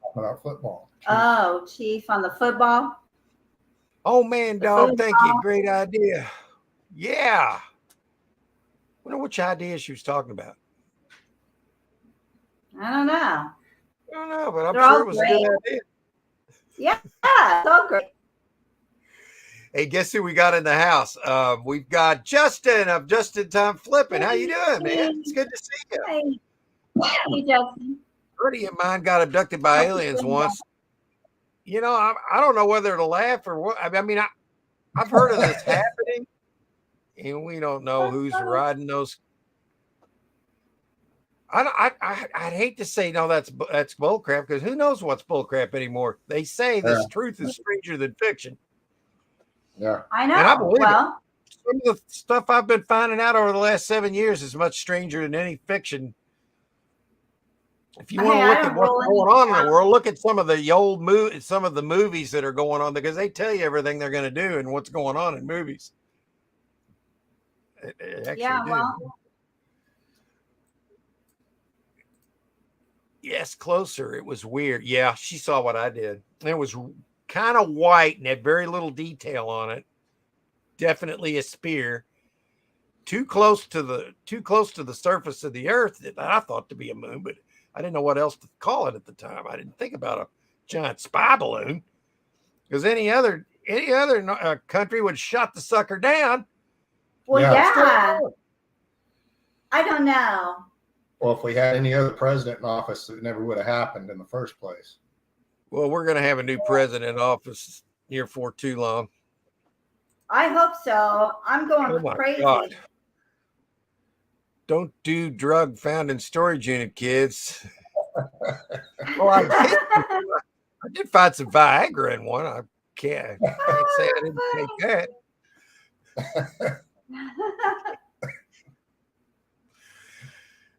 Talking about football.
Oh, Chief on the football.
Oh, man, dog. Thank you. Great idea. Yeah. I wonder which idea she was talking about.
I don't know.
I don't know, but I'm
They're
sure
all
it was a
great.
good idea.
Yeah, it's all great.
Hey, guess who we got in the house? We've got Justin of Just in Time Flipping. How you doing, man? It's good to see you.
Hey, Justin.
A buddy of mine got abducted by aliens once. I don't know whether to laugh or what. I mean, I've heard of this happening, and we don't know who's riding those. I'd hate to say no, that's bullcrap, because who knows what's bullcrap anymore? They say this truth is stranger than fiction.
Yeah,
I know.
And I believe
well,
some of the stuff I've been finding out over the last 7 years is much stranger than any fiction. If you want to look at what's going on in the world, look at some of the old some of the movies that are going on, because they tell you everything they're going to do and what's going on in movies. It actually
well,
yes, closer. It was weird. Yeah, she saw what I did. It was kind of white and had very little detail on it. Definitely a spear. Too close to the surface of the earth that I thought to be a moon, but I didn't know what else to call it at the time. I didn't think about a giant spy balloon, because any other country would shut the sucker down.
Well, yeah. I don't know.
Well, if we had any other president in office, it never would have happened in the first place.
Well, we're going to have a new president in office here for too long.
I hope so. I'm going crazy. God.
Don't do drug found in storage unit, kids. Well, I did find some Viagra in one. I can't say I didn't take that.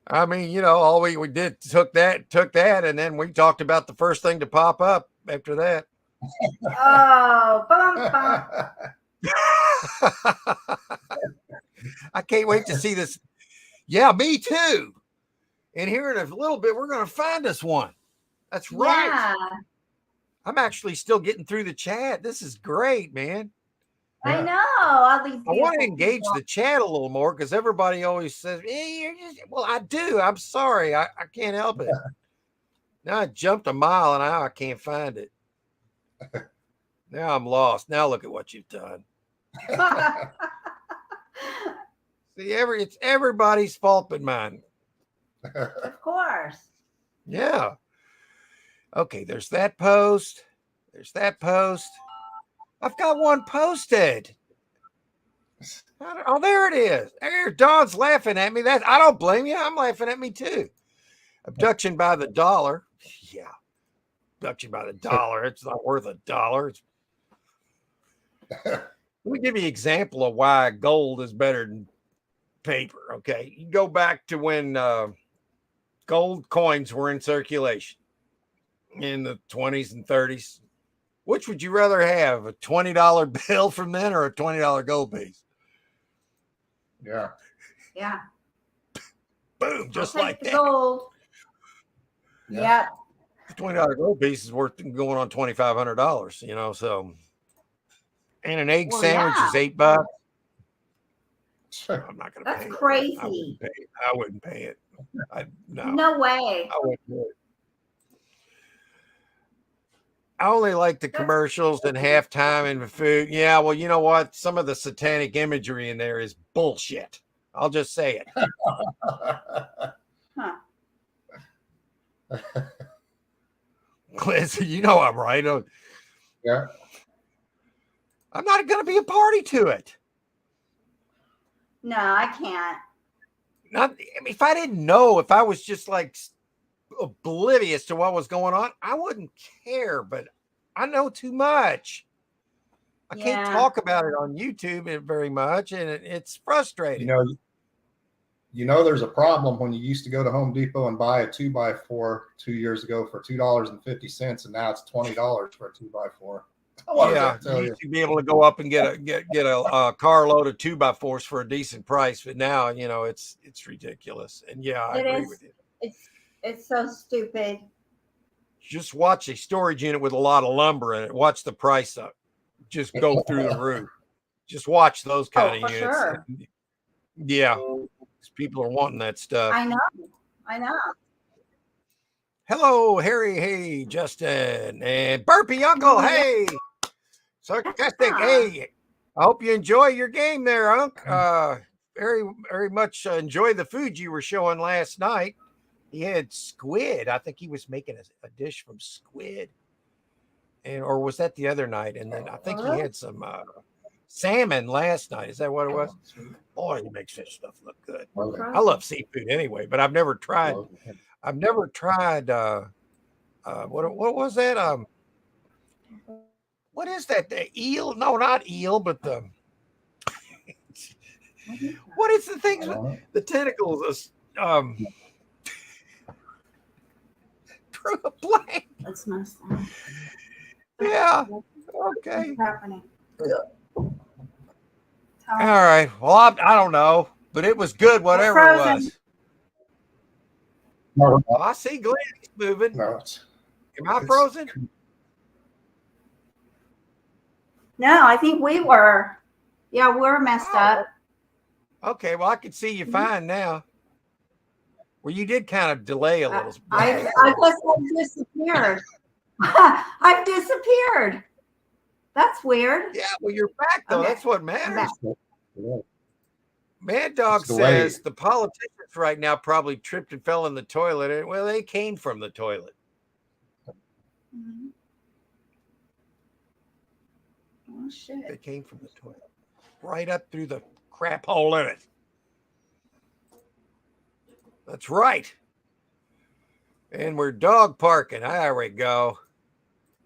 I mean, all we did took that, and then we talked about the first thing to pop up after that.
Oh, bum, bum.
I can't wait to see this. Yeah, me too. And here in a little bit, we're going to find us one. That's right.
Yeah.
I'm actually still getting through the chat. This is great, man.
I know. All these
I want to engage the chat a little more, because everybody always says, well, I do. I'm sorry. I can't help it. Now I jumped a mile and now I can't find it. Now I'm lost. Now look at what you've done. See, it's everybody's fault but mine.
Of course.
Yeah. Okay, there's that post. There's that post. I've got one posted. Oh, there it is. There, Don's laughing at me. I don't blame you. I'm laughing at me too. Abduction by the dollar. Yeah. Abduction by the dollar. It's not worth $1. Let me give you an example of why gold is better than paper. Okay. You go back to when gold coins were in circulation in the 20s and 30s. Which would you rather have, a $20 bill from then or a $20 gold piece?
Yeah.
Yeah.
Boom, just like that.
Gold. Yeah.
The $20 gold piece is worth going on $2,500, so. And an egg sandwich is $8. I'm not going to pay it.
That's crazy.
I wouldn't pay it.
No way.
I wouldn't do it. I only like the commercials and halftime and the food. Yeah, well, you know what? Some of the satanic imagery in there is bullshit. I'll just say it.
Huh.
Liz, you know I'm right.
Yeah.
I'm not going to be a party to it.
No, I can't.
If I didn't know, if I was just like oblivious to what was going on, I wouldn't care, but I know too much. I can't talk about it on YouTube very much, and it's frustrating.
There's a problem when you used to go to Home Depot and buy a 2x4 2 years ago for $2.50, and now it's $20 for a 2x4.
Yeah, you used to be able to go up and get a carload of 2x4s for a decent price, but now it's ridiculous. And yeah, I agree with you.
It's so stupid.
Just watch a storage unit with a lot of lumber in it. Watch the price up. Just go through the roof. Just watch those kind of units.
Sure.
Yeah, people are wanting that stuff.
I know.
Hello, Harry. Hey, Justin. And Burpee Uncle. Hey. Sarcastic. Hey. I hope you enjoy your game there, Unc. Very, very much enjoy the food you were showing last night. He had squid. I think he was making a dish from squid. Or was that the other night? And then I think he had some salmon last night. Is that what it was? Boy, he makes that stuff look good.
Okay.
I love seafood anyway, but I've never tried. I've never tried. What was that? What is that? The eel? No, not eel, but the. What is the things with the tentacles? Drew a blank.
That's nice.
Yeah. Okay.
What's happening?
All right. Well, I don't know, but it was good, whatever it was.
No,
Oh, I see Glenn. He's moving.
no,
Am I frozen?
No, I think we were. Yeah, we're messed up.
Okay. Well, I can see you fine now. Well, you did kind of delay a little.
I guess I've disappeared. I've disappeared. That's weird.
Yeah. Well, you're back though.
Okay.
That's what matters.
yeah.
Mad Dog
It's delayed.
says the politicians right now probably tripped and fell in the toilet. Well, they came from the toilet.
Mhm. Oh
They
shit.
came from the toilet. Right up through the crap hole in it. That's right. And we're dog parking. There we go.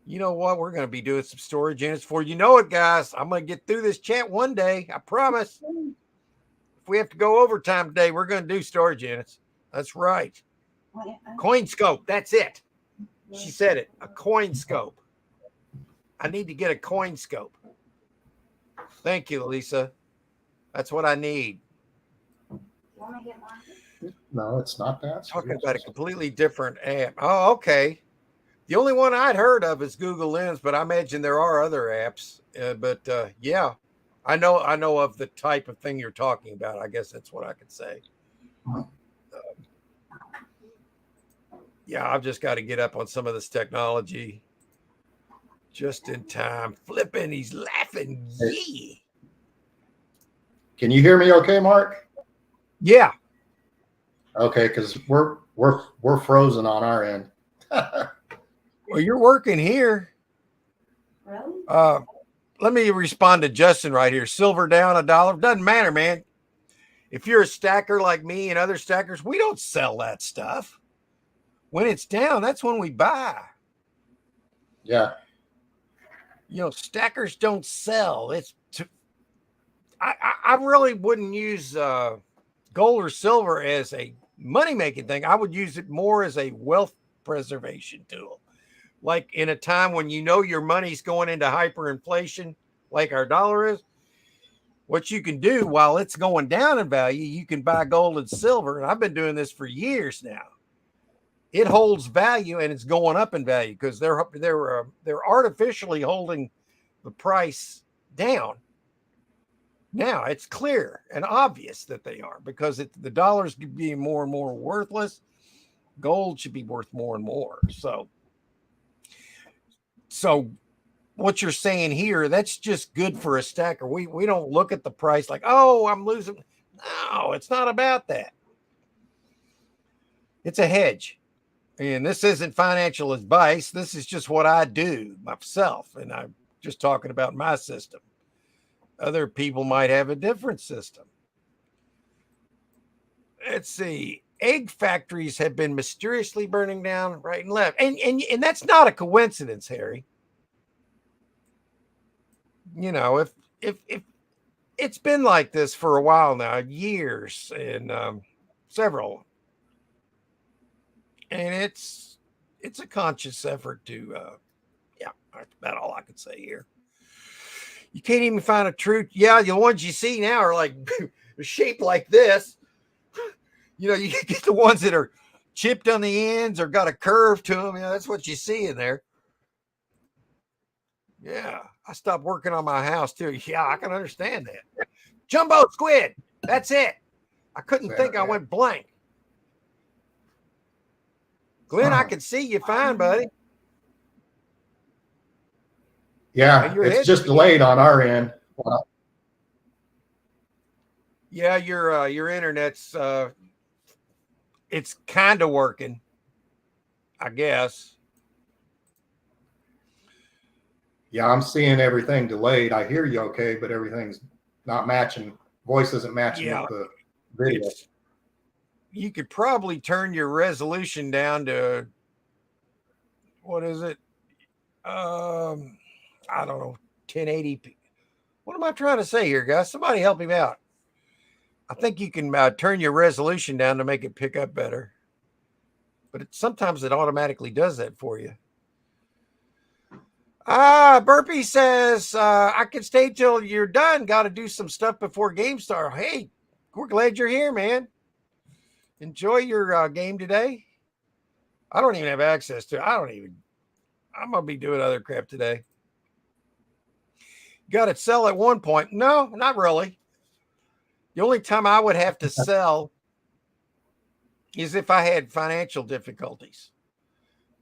You know what? We're going to be doing some storage units for you. Know it, guys. I'm going to get through this chat one day. I promise. If we have to go overtime today, we're going to do storage units. That's right. Coin scope. That's it. She said it. A coin scope. I need to get a coin scope. Thank you, Lisa. That's what I need.
Want me to get mine?
No, it's not that.
Talking about a completely different app. Oh, okay. The only one I'd heard of is Google Lens, but I imagine there are other apps. Yeah, I know of the type of thing you're talking about. I guess that's what I could say. Yeah, I've just got to get up on some of this technology just in time. Flipping, he's laughing. Yeah.
Can you hear me okay, Mark?
Yeah.
Okay, because we're frozen on our end.
Well, you're working here.
Really?
Let me respond to Justin right here. Silver down $1. Doesn't matter, man. If you're a stacker like me and other stackers, we don't sell that stuff. When it's down, that's when we buy.
Yeah.
You know, stackers don't sell. I really wouldn't use gold or silver as a money-making thing. I would use it more as a wealth preservation tool. Like in a time when you know your money's going into hyperinflation, like our dollar is, what you can do while it's going down in value, you can buy gold and silver. And I've been doing this for years now. It holds value and it's going up in value because they're artificially holding the price down. Now it's clear and obvious that they are because the dollar's being more and more worthless. Gold should be worth more and more. So what you're saying here, that's just good for a stacker. We don't look at the price like, oh, I'm losing. No, it's not about that. It's a hedge. And this isn't financial advice. This is just what I do myself. And I'm just talking about my system. Other people might have a different system. Let's see. Egg factories have been mysteriously burning down right and left. And that's not a coincidence, Harry. You know, if it's been like this for a while now, years and several. And it's a conscious effort to, that's about all I can say here. You can't even find a true, the ones you see now are like shaped like this. You know, you get the ones that are chipped on the ends or got a curve to them. That's what you see in there. Yeah, I stopped working on my house too. Yeah, I can understand that. Jumbo squid. That's it. I couldn't think. I went blank. Glenn, I can see you fine, buddy.
Yeah, it's just delayed on our end.
Yeah, your internet's it's kind of working, I guess.
Yeah, I'm seeing everything delayed. I hear you okay, but everything's not matching. Voice isn't matching
Yeah,
with the video.
You could probably turn your resolution down to, what is it? I don't know, 1080p. What am I trying to say here, guys? Somebody help me out. I think you can turn your resolution down to make it pick up better, but sometimes it automatically does that for you. Burpee says, I can stay till you're done. Got to do some stuff before game start. Hey, we're glad you're here, man. Enjoy your game today. I don't even have access to it. I'm going to be doing other crap today. Got to sell at one point. No, not really. The only time I would have to sell is if I had financial difficulties.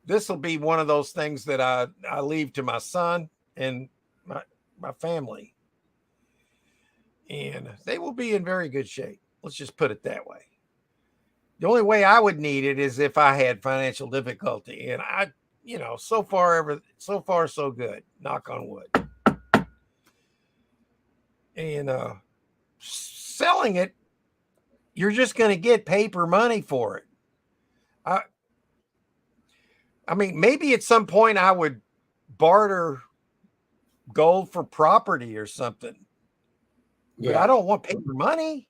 This will be one of those things that I leave to my son and my family. And they will be in very good shape. Let's just put it that way. The only way I would need it is if I had financial difficulty. And so far so good. Knock on wood. And selling it, you're just going to get paper money for it. I mean, maybe at some point I would barter gold for property or something. But I don't want paper money.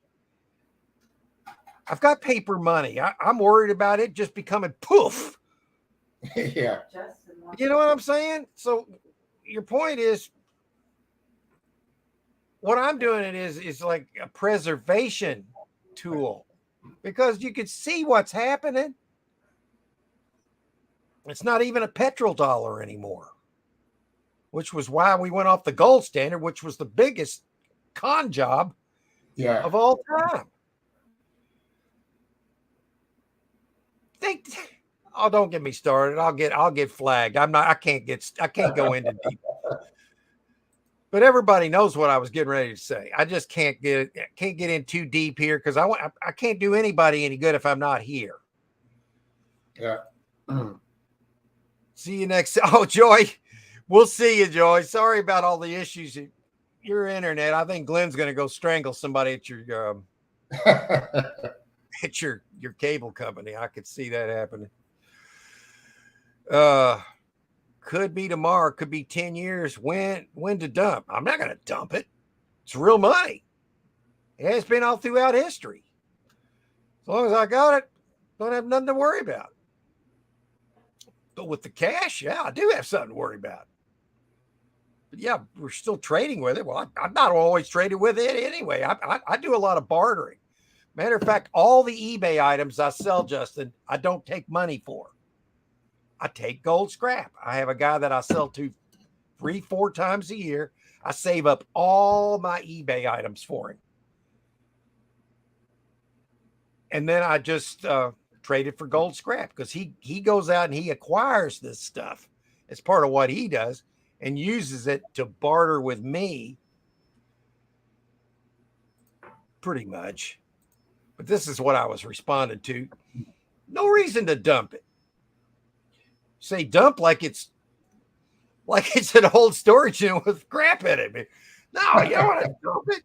I've got paper money. I'm worried about it just becoming poof.
Yeah.
You know what I'm saying? So your point is, what I'm doing it is like a preservation tool, because you can see what's happening. It's not even a petrodollar anymore, which was why we went off the gold standard, which was the biggest con job of all time. Don't get me started. I'll get flagged. I can't go into deep. But everybody knows what I was getting ready to say. I just can't get in too deep here, because I can't do anybody any good if I'm not here.
Yeah.
See you next. Oh, Joy. We'll see you, Joy. Sorry about all the issues. Your internet. I think Glenn's going to go strangle somebody at your at your cable company. I could see that happening. Could be tomorrow. Could be 10 years. When to dump? I'm not going to dump it. It's real money. It has been all throughout history. As long as I got it, don't have nothing to worry about. But with the cash, yeah, I do have something to worry about. But yeah, we're still trading with it. Well, I'm not always traded with it anyway. I do a lot of bartering. Matter of fact, all the eBay items I sell, Justin, I don't take money for. I take gold scrap. I have a guy that I sell to 3-4 times a year. I save up all my eBay items for him. And then I just trade it for gold scrap, because he goes out and he acquires this stuff as part of what he does and uses it to barter with me, pretty much. But this is what I was responding to. No reason to dump it. Say dump like it's an old storage unit with crap in it. No, you don't want to dump it.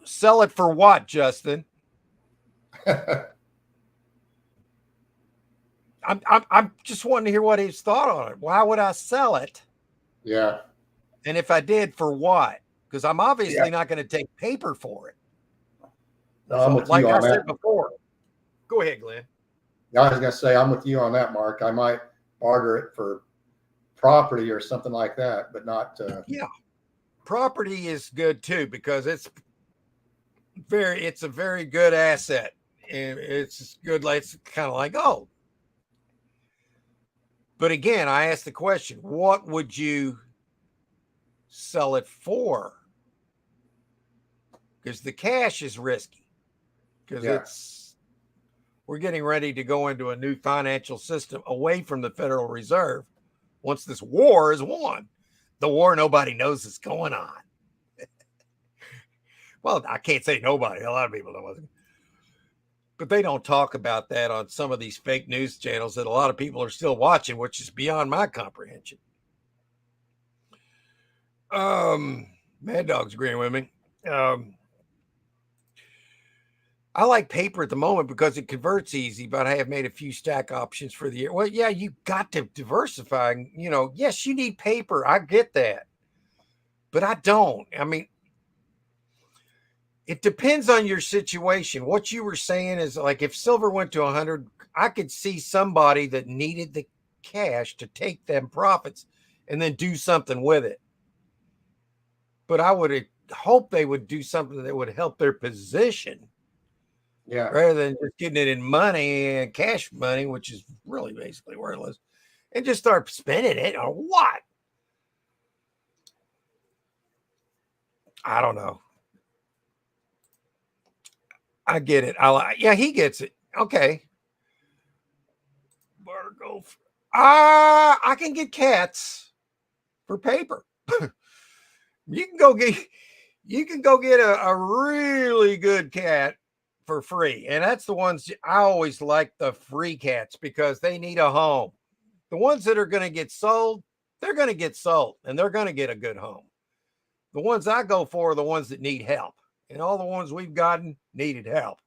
Sell it for what, Justin? I'm just wanting to hear what his thought on it. Why would I sell it?
Yeah.
And if I did, for what? Because I'm obviously not going to take paper for it.
No, I'm with
like
you on
I said
that.
before. Go ahead, Glenn.
I was going to say, I'm with you on that, Mark. I might barter it for property or something like that, but not.
Yeah. Property is good too, because it's a very good asset. And it's good. It's kind of like gold. But again, I asked the question, what would you sell it for? Because the cash is risky. Because we're getting ready to go into a new financial system away from the Federal Reserve once this war is won. The war nobody knows is going on. Well, I can't say nobody. A lot of people know. But they don't talk about that on some of these fake news channels that a lot of people are still watching, which is beyond my comprehension. Mad Dog's agreeing with me. I like paper at the moment because it converts easy, but I have made a few stack options for the year. Well, yeah, you got to diversify. You know, yes, you need paper. I get that. But I don't. I mean, it depends on your situation. What you were saying is like if silver went to 100, I could see somebody that needed the cash to take them profits and then do something with it. But I would hope they would do something that would help their position.
Yeah.
Rather than just getting it in money and cash money, which is really basically worthless, and just start spending it or what? I don't know. I get it. Yeah, he gets it. Okay. I can get cats for paper. You can go get a really good cat for free. And that's the ones I always like, the free cats, because they need a home. The ones that are going to get sold, they're going to get sold and they're going to get a good home. The ones I go for are the ones that need help. And all the ones we've gotten needed help.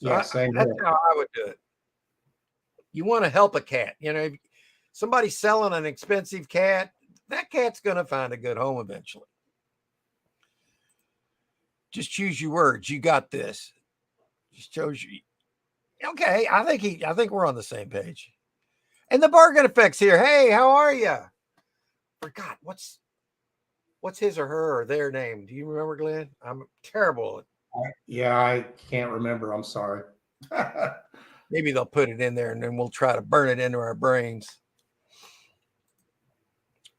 So
Yeah,
that's
same
how
here.
I would do it. You want to help a cat. You know, if somebody's selling an expensive cat, that cat's going to find a good home eventually. Just choose your words. You got this. Just chose you. Okay, I think we're on the same page. And the bargain effect's here. Hey, how are you? Forgot what's his or her or their name. Do you remember, Glenn? I'm terrible.
Yeah, I can't remember. I'm sorry.
Maybe they'll put it in there and then we'll try to burn it into our brains.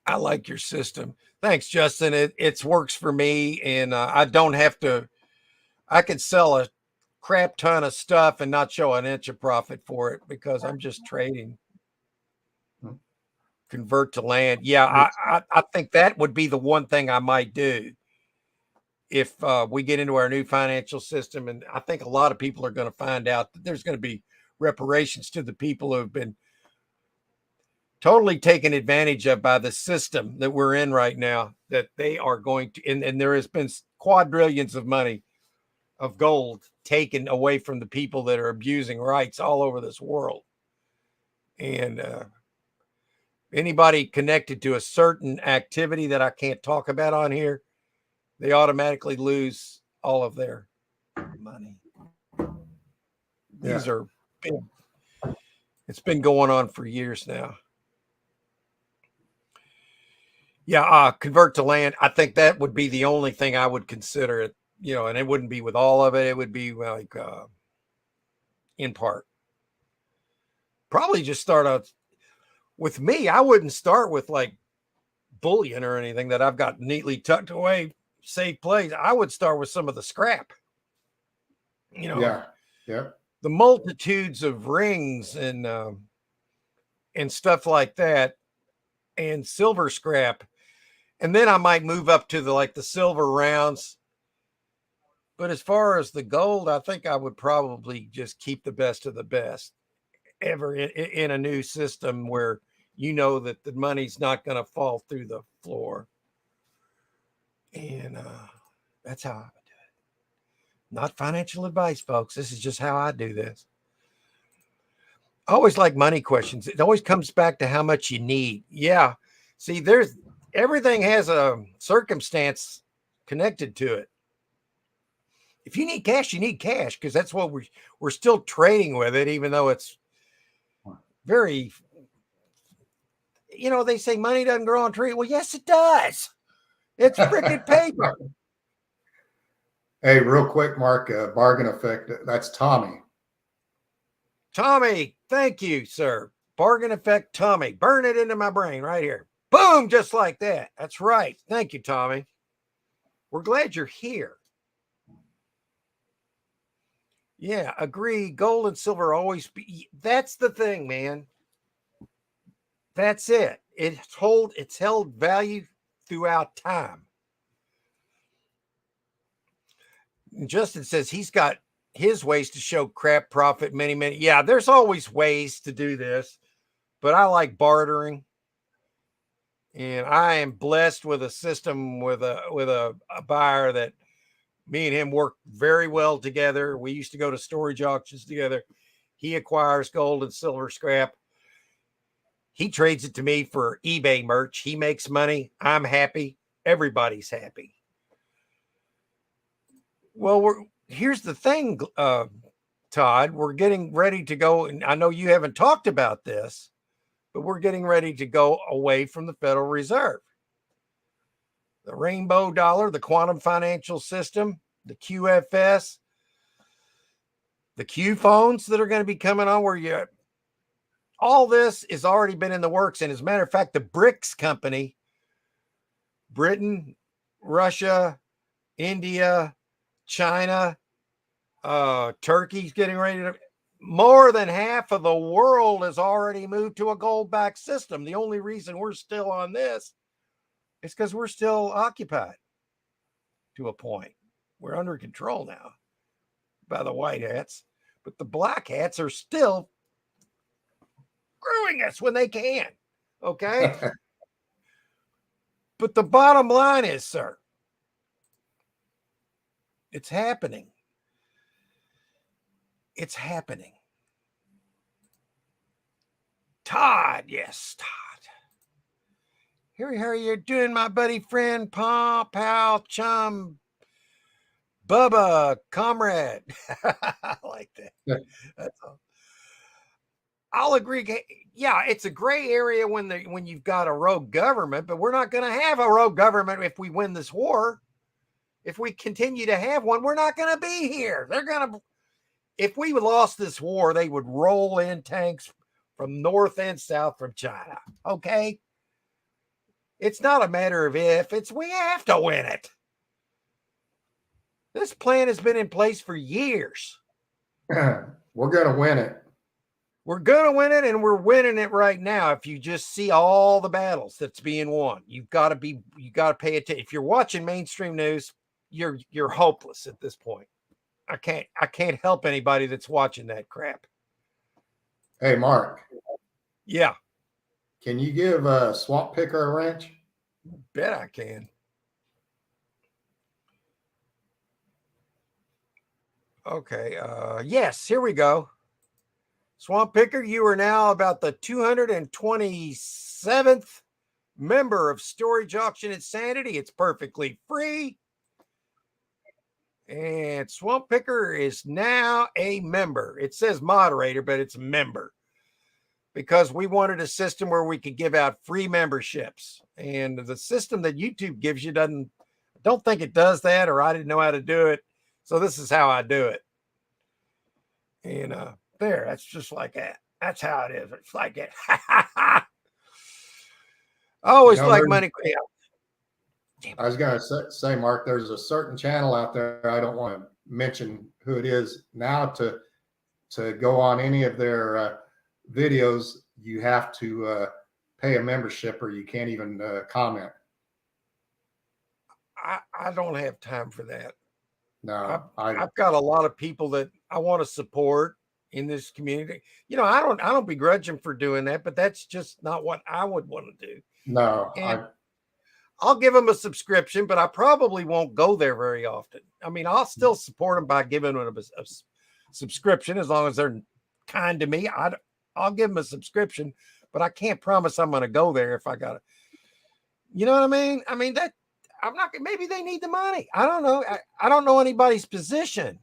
I like your system. Thanks, Justin. It works for me, and I don't have to. I could sell a crap ton of stuff and not show an inch of profit for it because I'm just trading. Convert to land. Yeah, I think that would be the one thing I might do if we get into our new financial system. And I think a lot of people are going to find out that there's going to be reparations to the people who have been totally taken advantage of by the system that we're in right now, that they are going to, and there has been quadrillions of money of gold taken away from the people that are abusing rights all over this world. And anybody connected to a certain activity that I can't talk about on here, they automatically lose all of their money. These are big. It's been going on for years now. Yeah, convert to land. I think that would be the only thing I would consider it, you know, and it wouldn't be with all of it. It would be like in part. Probably just start out with me. I wouldn't start with like bullion or anything that I've got neatly tucked away, safe place. I would start with some of the scrap. You know, the multitudes of rings and stuff like that, and silver scrap. And then I might move up to the silver rounds. But as far as the gold, I think I would probably just keep the best of the best ever in a new system where you know that the money's not going to fall through the floor. And that's how I would do it. Not financial advice, folks. This is just how I do this. I always like money questions. It always comes back to how much you need. Yeah. See, everything has a circumstance connected to it. If you need cash, you need cash, because that's what we're still trading with it, even though it's very, you know, they say money doesn't grow on trees. Well, yes, it does. It's freaking paper.
Hey, real quick, Mark, bargain effect. That's Tommy.
Tommy, thank you, sir. Bargain effect, Tommy. Burn it into my brain right here. Boom, just like that. That's right. Thank you, Tommy. We're glad you're here. Yeah, agree. Gold and silver always be. That's the thing, man. That's it. It's held value throughout time. And Justin says he's got his ways to show crap profit many. Yeah, there's always ways to do this, but I like bartering. And I am blessed with a system with a buyer that me and him work very well together. We used to go to storage auctions together. He acquires gold and silver scrap. He trades it to me for eBay merch. He makes money. I'm happy. Everybody's happy. Well, here's the thing, Todd. We're getting ready to go, and I know you haven't talked about this, but we're getting ready to go away from the Federal Reserve. The rainbow dollar, the quantum financial system, the QFS, the Q phones that are going to be coming on where all this has already been in the works. And as a matter of fact, the BRICS company, Britain, Russia, India, China, Turkey's getting ready to, more than half of the world has already moved to a gold-backed system. The only reason we're still on this is because we're still occupied to a point. We're under control now by the white hats, but the black hats are still screwing us when they can. Okay. But the bottom line is, sir, it's happening. It's happening. Todd, yes, Todd. How are you doing, my buddy, friend, pal, chum, Bubba, comrade? I like that.
Yeah.
That's all. I'll agree. Yeah, it's a gray area when you've got a rogue government, but we're not going to have a rogue government if we win this war. If we continue to have one, we're not going to be here. They're going to, if we lost this war, they would roll in tanks from north and south from China. Okay. It's not a matter of if, it's we have to win it. This plan has been in place for years.
We're going to win it.
We're going to win it, and we're winning it right now. If you just see all the battles that's being won, you got to pay attention. If you're watching mainstream news, you're hopeless at this point. I can't help anybody that's watching that crap.
Hey, Mark.
Yeah.
Can you give Swamp Picker a wrench?
Bet I can. Okay. Yes, here we go. Swamp Picker, you are now about the 227th member of Storage Auction Insanity. It's perfectly free. And Swamp Picker is now a member. It says moderator, but it's a member. Because we wanted a system where we could give out free memberships. And the system that YouTube gives you don't think it does that, or I didn't know how to do it. So this is how I do it. And there, that's just like that. That's how it is. It's like it. I always like money.
I was going to say, Mark, there's a certain channel out there. I don't want to mention who it is now. To go on any of their videos, you have to pay a membership, or you can't even comment.
I don't have time for that.
No,
I've got a lot of people that I want to support in this community. You know, I don't begrudge them for doing that, but that's just not what I would want to do.
No,
I'll give them a subscription, but I probably won't go there very often. I mean, I'll still support them by giving them a subscription as long as they're kind to me. I'll give them a subscription, but I can't promise I'm going to go there if I got to. You know what I mean? I mean, that I'm not. Maybe they need the money. I don't know. I don't know anybody's position.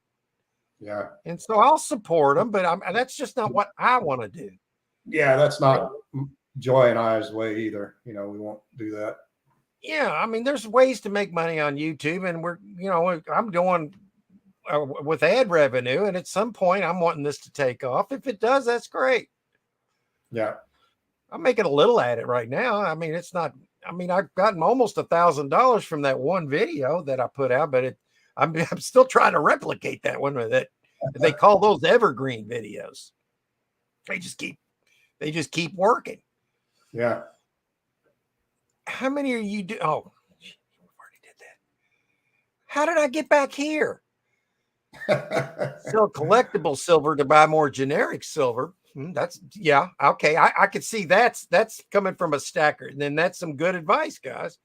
Yeah.
And so I'll support them, but that's just not what I want to do.
Yeah, that's not Joy and I's way either. You know, we won't do that.
Yeah, I mean, there's ways to make money on YouTube, and I'm doing with ad revenue, and at some point, I'm wanting this to take off. If it does, that's great.
Yeah,
I'm making a little at it right now. I mean, it's not. I mean, I've gotten almost $1,000 from that one video that I put out, but I'm still trying to replicate that one. That they call those evergreen videos. They just keep working.
Yeah.
How many are you doing? Oh, we already did that. How did I get back here? Sell collectible silver to buy more generic silver. That's yeah, okay. I could see that's coming from a stacker. And then that's some good advice, guys.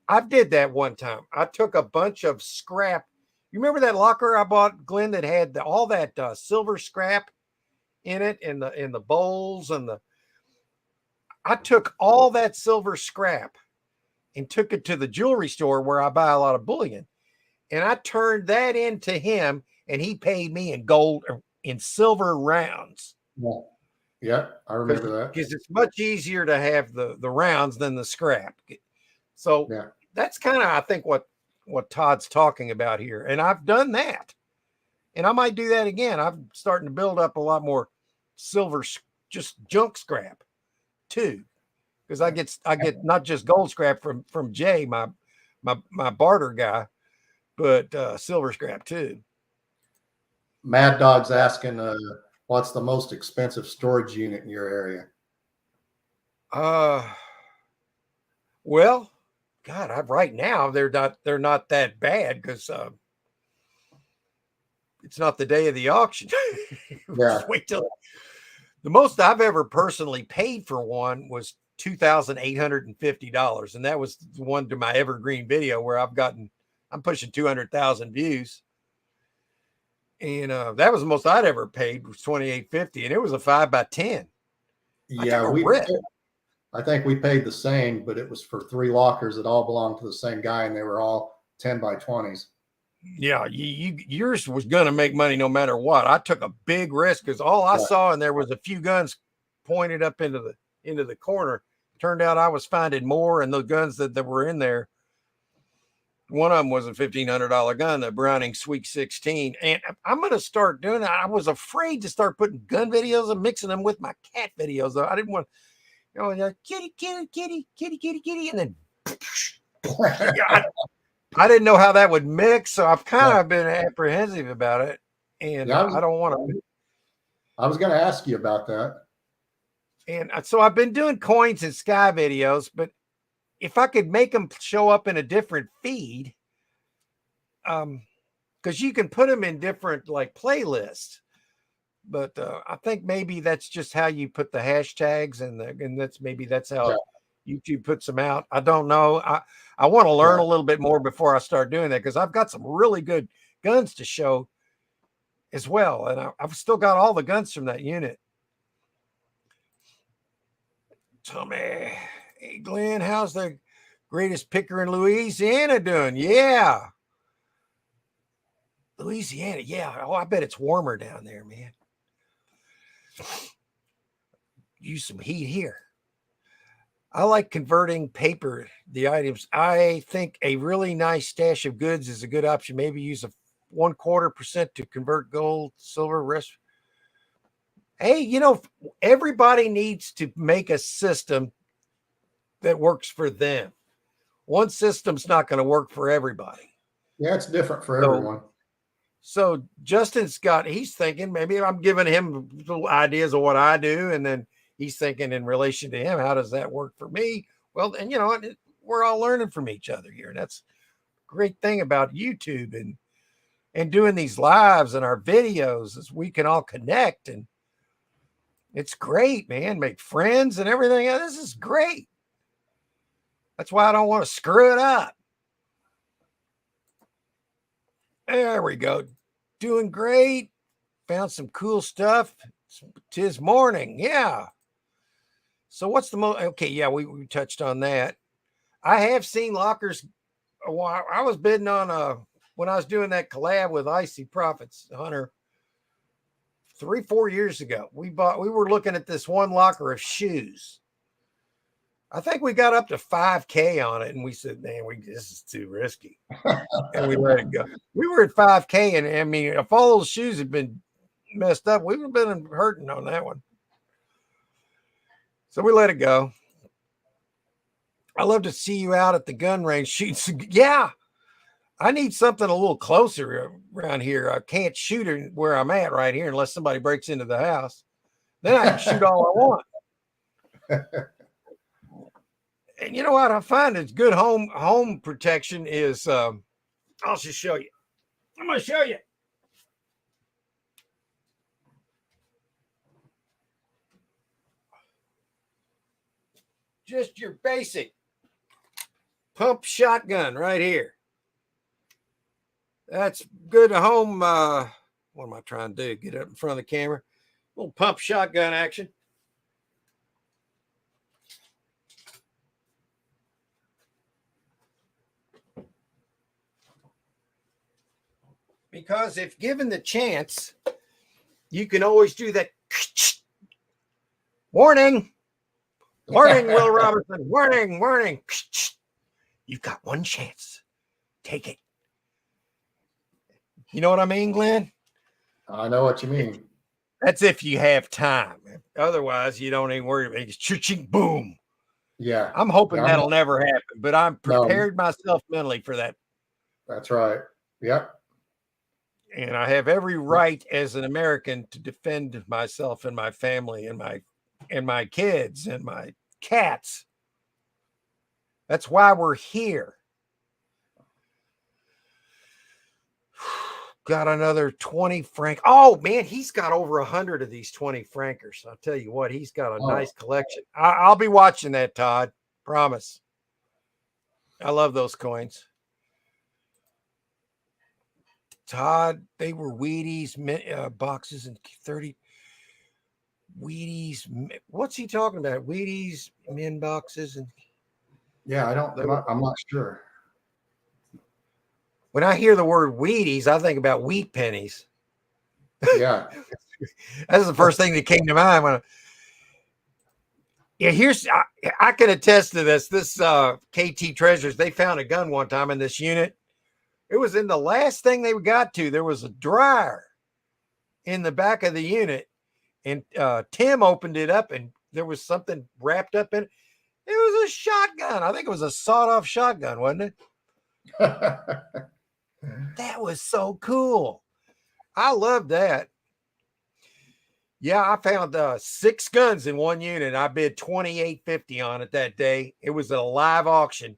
I did that one time. I took a bunch of scrap. You remember that locker I bought, Glenn, that had all that silver scrap in it, and the bowls and the. I took all that silver scrap and took it to the jewelry store where I buy a lot of bullion, and I turned that into him, and he paid me in gold, in silver rounds.
Yeah, I remember that.
Because it's much easier to have the rounds than the scrap. So
yeah,
that's kind of, I think, what Todd's talking about here. And I've done that. And I might do that again. I'm starting to build up a lot more silver, just junk scrap too. Because I get not just gold scrap from Jay, my barter guy, but silver scrap too.
Mad Dog's asking, what's the most expensive storage unit in your area?
Well, God, right now they're not that bad because it's not the day of the auction.
Yeah.
Wait till the most I've ever personally paid for one was $2,850, and that was the one to my evergreen video where I'm pushing 200,000 views. And that was the most I'd ever paid, was $2,850, and it was a 5x10.
Yeah, I think we paid the same, but it was for 3 lockers that all belonged to the same guy, and they were all 10x20s.
Yeah, yours was going to make money no matter what. I took a big risk because all I saw, and there was a few guns pointed up into the corner. Turned out I was finding more, and the guns that were in there, one of them was a $1,500 gun, the Browning Sweet 16. And I'm going to start doing that. I was afraid to start putting gun videos and mixing them with my cat videos. I didn't want, kitty, kitty, kitty, kitty, kitty, kitty, and then I didn't know how that would mix, so I've kind of been apprehensive about it, and I don't want to.
I was going to ask you about that.
And so I've been doing coins and sky videos, but if I could make them show up in a different feed, because you can put them in different like playlists, but I think maybe that's just how you put the hashtags, and that's how YouTube puts them out. I don't know. I want to learn a little bit more before I start doing that, because I've got some really good guns to show as well, and I've still got all the guns from that unit. Tommy, hey Glenn, how's the greatest picker in Louisiana doing? Yeah, Louisiana. Yeah. Oh, I bet it's warmer down there, man. Use some heat here. I like converting paper, the items. I think a really nice stash of goods is a good option. Maybe use a 0.25% to convert gold, silver, rest. Hey, everybody needs to make a system that works for them. One system's not going to work for everybody.
Yeah, it's different for everyone.
So Justin's he's thinking, maybe I'm giving him little ideas of what I do, and then he's thinking in relation to him, how does that work for me? Well, and we're all learning from each other here. And that's a great thing about YouTube and doing these lives and our videos, is we can all connect, and it's great, man. Make friends and everything. This is great. That's why I don't want to screw it up. There we go. Doing great. Found some cool stuff. Tis morning. Yeah. So what's the most? Okay. Yeah, we touched on that. I have seen lockers. I was bidding on when I was doing that collab with Icy Profits Hunter 3-4 years ago. We were looking at this one locker of shoes. I think we got up to 5K on it, and we said, man, this is too risky. And we let it go. We were at 5K, and I mean, if all those shoes had been messed up, we would have been hurting on that one. So we let it go. I love to see you out at the gun range shooting. Yeah, I need something a little closer around here. I can't shoot it where I'm at right here unless somebody breaks into the house. Then I can shoot all I want. And you know what I find is good home protection is, I'll just show you. I'm going to show you. just your basic pump shotgun right here. That's good at home. What am I trying to do? Get up in front of the camera. Little pump shotgun action. Because if given the chance, you can always do that. Warning. Warning, Will Robinson. Warning, warning. You've got one chance. Take it. You know what I mean, Glenn?
I know what you mean.
That's if you have time. Otherwise, you don't even worry about it. It's ching, boom.
Yeah.
I'm hoping
Yeah,
that'll never happen, but I'm prepared myself mentally for that.
That's right. Yep.
And I have every right as an American to defend myself and my family and my kids and my cats. That's why we're here. Got another 20 frank. Oh man, he's got over 100 of these 20 frankers. I'll tell you what, he's got a nice collection. I'll be watching that, Todd. Promise. I love those coins. Todd, they were Wheaties boxes and 30 Wheaties. What's he talking about? Wheaties min boxes and
yeah, I'm not sure.
When I hear the word Wheaties, I think about wheat pennies.
Yeah.
That's the first thing that came to mind. I can attest to this. This KT Treasures, they found a gun one time in this unit. It was in the last thing they got to. There was a dryer in the back of the unit, and Tim opened it up, and there was something wrapped up in it. It was a shotgun. I think it was a sawed-off shotgun, wasn't it? That was so cool. I love that. Yeah, I found 6 guns in one unit. I bid $28.50 on it that day. It was a live auction.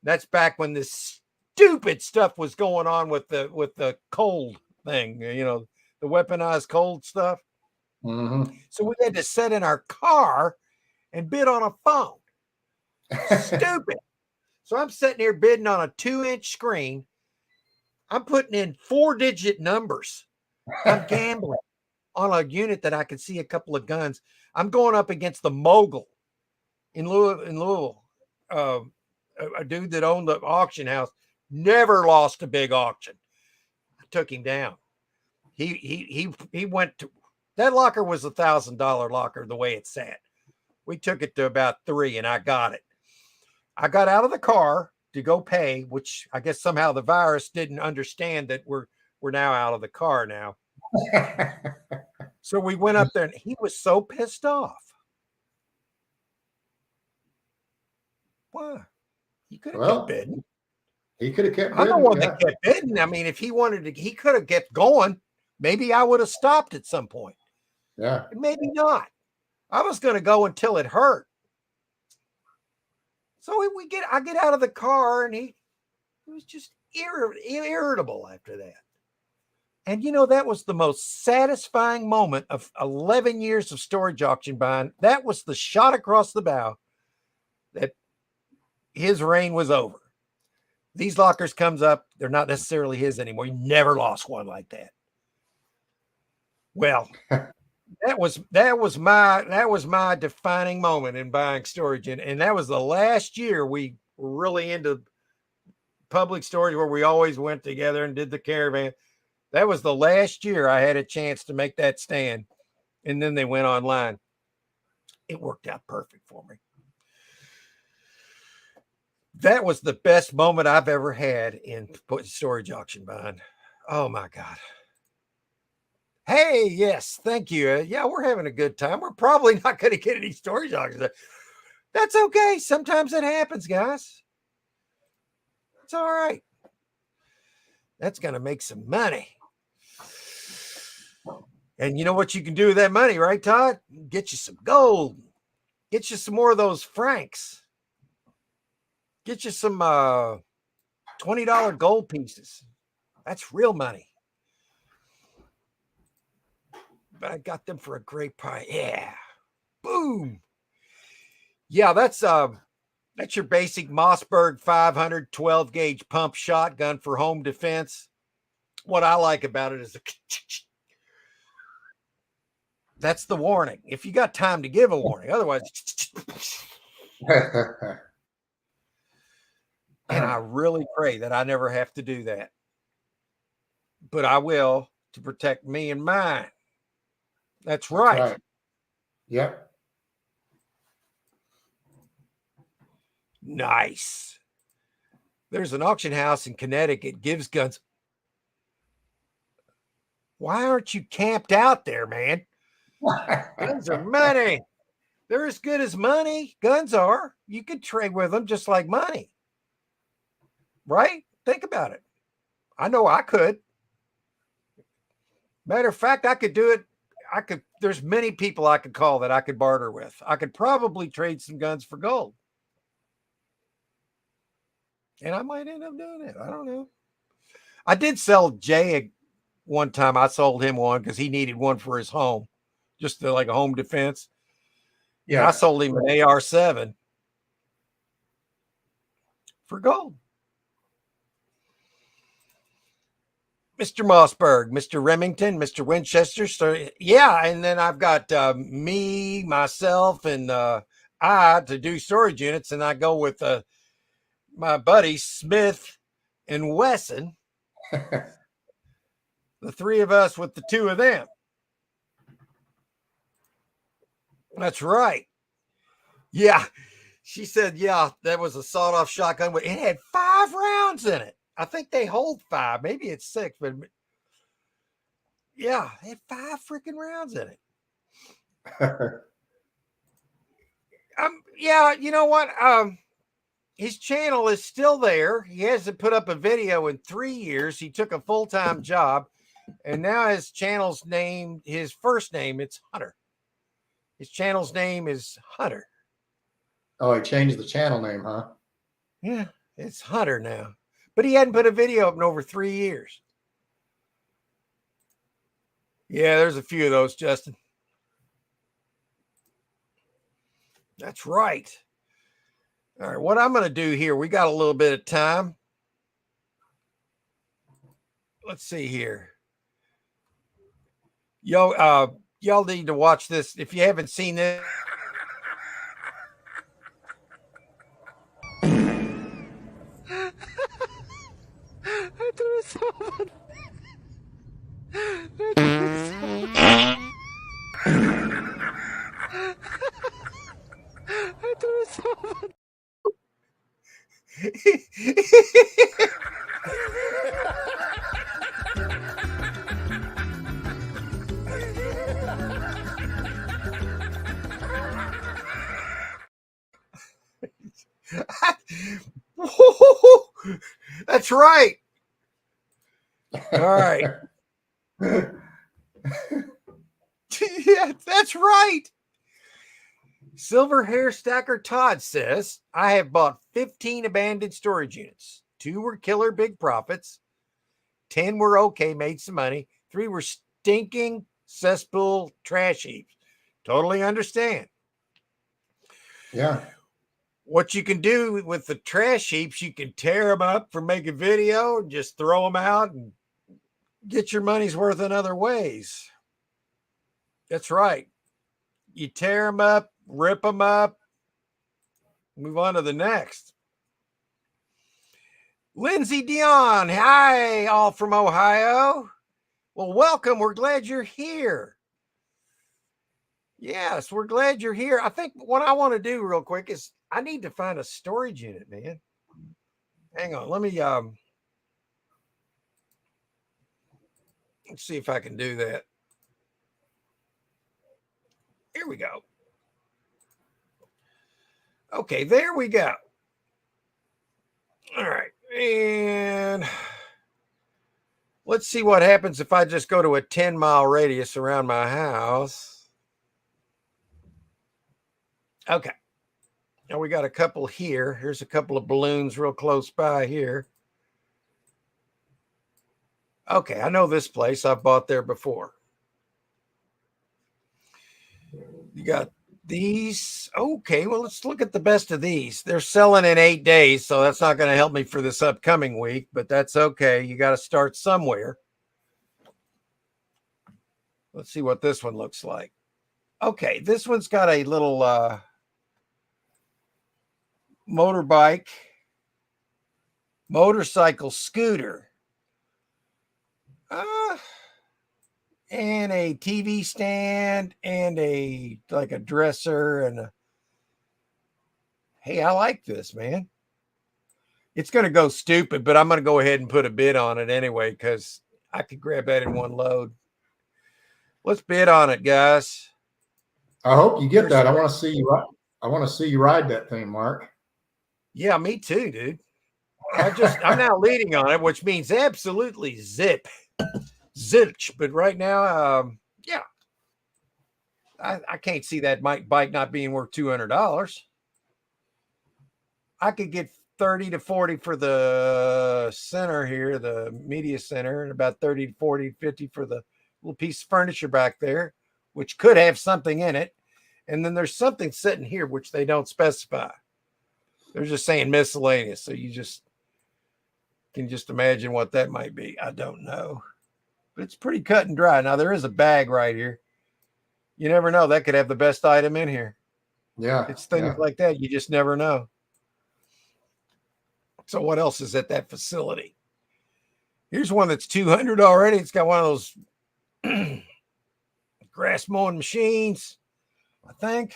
That's back when this stupid stuff was going on with the cold thing, the weaponized cold stuff.
Mm-hmm.
So we had to sit in our car and bid on a phone. Stupid. So I'm sitting here bidding on a 2-inch screen. I'm putting in 4-digit numbers. I'm gambling on a unit that I could see a couple of guns. I'm going up against the mogul in Louisville. A dude that owned the auction house, never lost a big auction. I took him down. He went to that locker was $1,000 locker the way it sat. We took it to about $3 and I got it. I got out of the car to go pay, which I guess somehow the virus didn't understand that we're now out of the car now. So we went up there and he was so pissed off. Why? He could have kept bidding.
He could have kept bidding.
I'm the one that kept bidding. I mean, if he wanted to, he could have kept going. Maybe I would have stopped at some point.
Yeah.
Maybe not. I was going to go until it hurt. So I get out of the car and he was just irritable after that. And that was the most satisfying moment of 11 years of storage auction buying. That was the shot across the bow that his reign was over. These lockers comes up. They're not necessarily his anymore. He never lost one like that. Well, that was my defining moment in buying storage. And that was the last year we were really into public storage where we always went together and did the caravan. That was the last year I had a chance to make that stand. And then they went online. It worked out perfect for me. That was the best moment I've ever had in storage auction buying. Oh my God. Hey, yes, thank you. Yeah, we're having a good time. We're probably not going to get any storage auctions. That's okay. Sometimes it happens, guys. It's all right. That's going to make some money. And you know what you can do with that money, right, Todd? Get you some gold. Get you some more of those francs. Get you some $20 gold pieces. That's real money. But I got them for a great price. Yeah. Boom. Yeah, that's your basic Mossberg 500 12 gauge pump shotgun for home defense. What I like about it is that's the warning. If you got time to give a warning, otherwise, and I really pray that I never have to do that, but I will to protect me and mine. That's right.
That's right. Yep.
Nice. There's an auction house in Connecticut gives guns. Why aren't you camped out there, man? Guns are money. They're as good as money. Guns are. You could trade with them just like money. Right? Think about it. I know I could. Matter of fact, I could do it. There's many people I could call that I could barter with. I could probably trade some guns for gold. And I might end up doing it. I don't know. I did sell Jay one time. I sold him one because he needed one for his home, just like a home defense. Yeah. And I sold him an AR-7 for gold. Mr. Mossberg, Mr. Remington, Mr. Winchester. So, yeah, and then I've got me, myself, and I to do storage units, and I go with my buddies Smith and Wesson. The three of us with the two of them. That's right. Yeah. She said, yeah, that was a sawed-off shotgun. It had 5 rounds in it. I think they hold 5. Maybe it's 6, but yeah, it had 5 freaking rounds in it. Yeah, you know what? His channel is still there. He hasn't put up a video in 3 years. He took a full-time job, and now his channel's name, his first name, it's Hunter. His channel's name is Hunter.
Oh, he changed the channel name, huh?
Yeah, it's Hunter now. But he hadn't put a video up in over 3 years. Yeah, there's a few of those, Justin. That's right. All right, what I'm going to do here, we got a little bit of time. Let's see here. Y'all need to watch this. If you haven't seen this. That's right. All right. Yeah, that's right. Silver Hair Stacker Todd says, I have bought 15 abandoned storage units. 2 were killer big profits. 10 were okay, made some money. 3 were stinking cesspool trash heaps. Totally understand.
Yeah.
What you can do with the trash heaps, you can tear them up for making video and just throw them out and get your money's worth in other ways. That's right. You tear them up, rip them up, move on to the next. Lindsay Dion, hi, all from Ohio. Well, welcome. We're glad you're here. Yes, we're glad you're here. I think what I want to do real quick is I need to find a storage unit, man. Hang on. Let me let's see if I can do that. Here we go. Okay, there we go. All right. And let's see what happens if I just go to a 10-mile radius around my house. Okay. Now we got a couple here. Here's a couple of balloons real close by here. Okay, I know this place. I've bought there before. You got these. Okay, well, let's look at the best of these. They're selling in 8 days, so that's not going to help me for this upcoming week, but that's okay. You got to start somewhere. Let's see what this one looks like. Okay, this one's got a little motorbike, motorcycle scooter, and a TV stand, and a dresser, and hey, I like this, man. It's going to go stupid, but I'm going to go ahead and put a bid on it anyway because I could grab that in one load. Let's bid on it, guys.
I hope you get that. I want to see you. I want to see you ride that thing, Mark.
Yeah, me too, dude. I'm now leading on it, which means absolutely zilch. But right now, yeah, I can't see that bike not being worth $200. I could get 30 to 40 for the center here, the media center, and about 30 to 40, 50 for the little piece of furniture back there, which could have something in it. And then there's something sitting here, which they don't specify. They're just saying miscellaneous. So you just can just imagine what that might be. I don't know, but it's pretty cut and dry. Now there is a bag right here. You never know. That could have the best item in here.
Yeah.
It's things like that. You just never know. So what else is at that facility? Here's one that's 200 already. It's got one of those grass mowing machines, I think,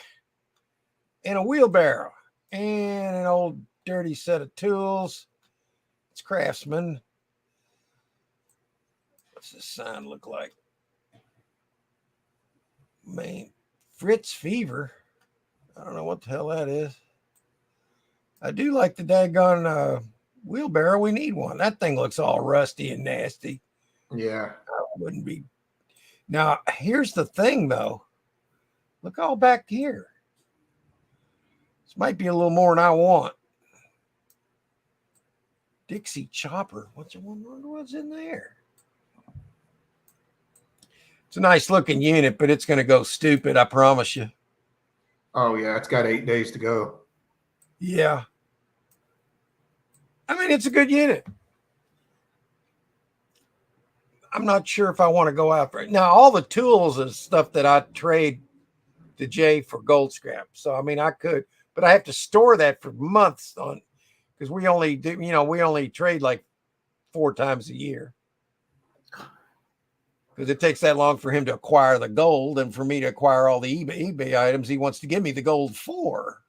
and a wheelbarrow and an old dirty set of tools. It's Craftsman. What's this sign look like? Man, Fritz Fever. I don't know what the hell that is. I do like the daggone wheelbarrow. We need one. That thing looks all rusty and nasty.
Yeah.
Wouldn't be. Now, here's the thing, though. Look all back here. This might be a little more than I want. Dixie Chopper. What's in there? It's a nice looking unit, but it's going to go stupid. I promise you.
Oh yeah. It's got 8 days to go.
Yeah. I mean, it's a good unit. I'm not sure if I want to go out for it. Now, all the tools and stuff that I trade to Jay for gold scrap. So, I mean, I could, but I have to store that for months on because we only trade like 4 times a year. Because it takes that long for him to acquire the gold and for me to acquire all the eBay items he wants to give me the gold for.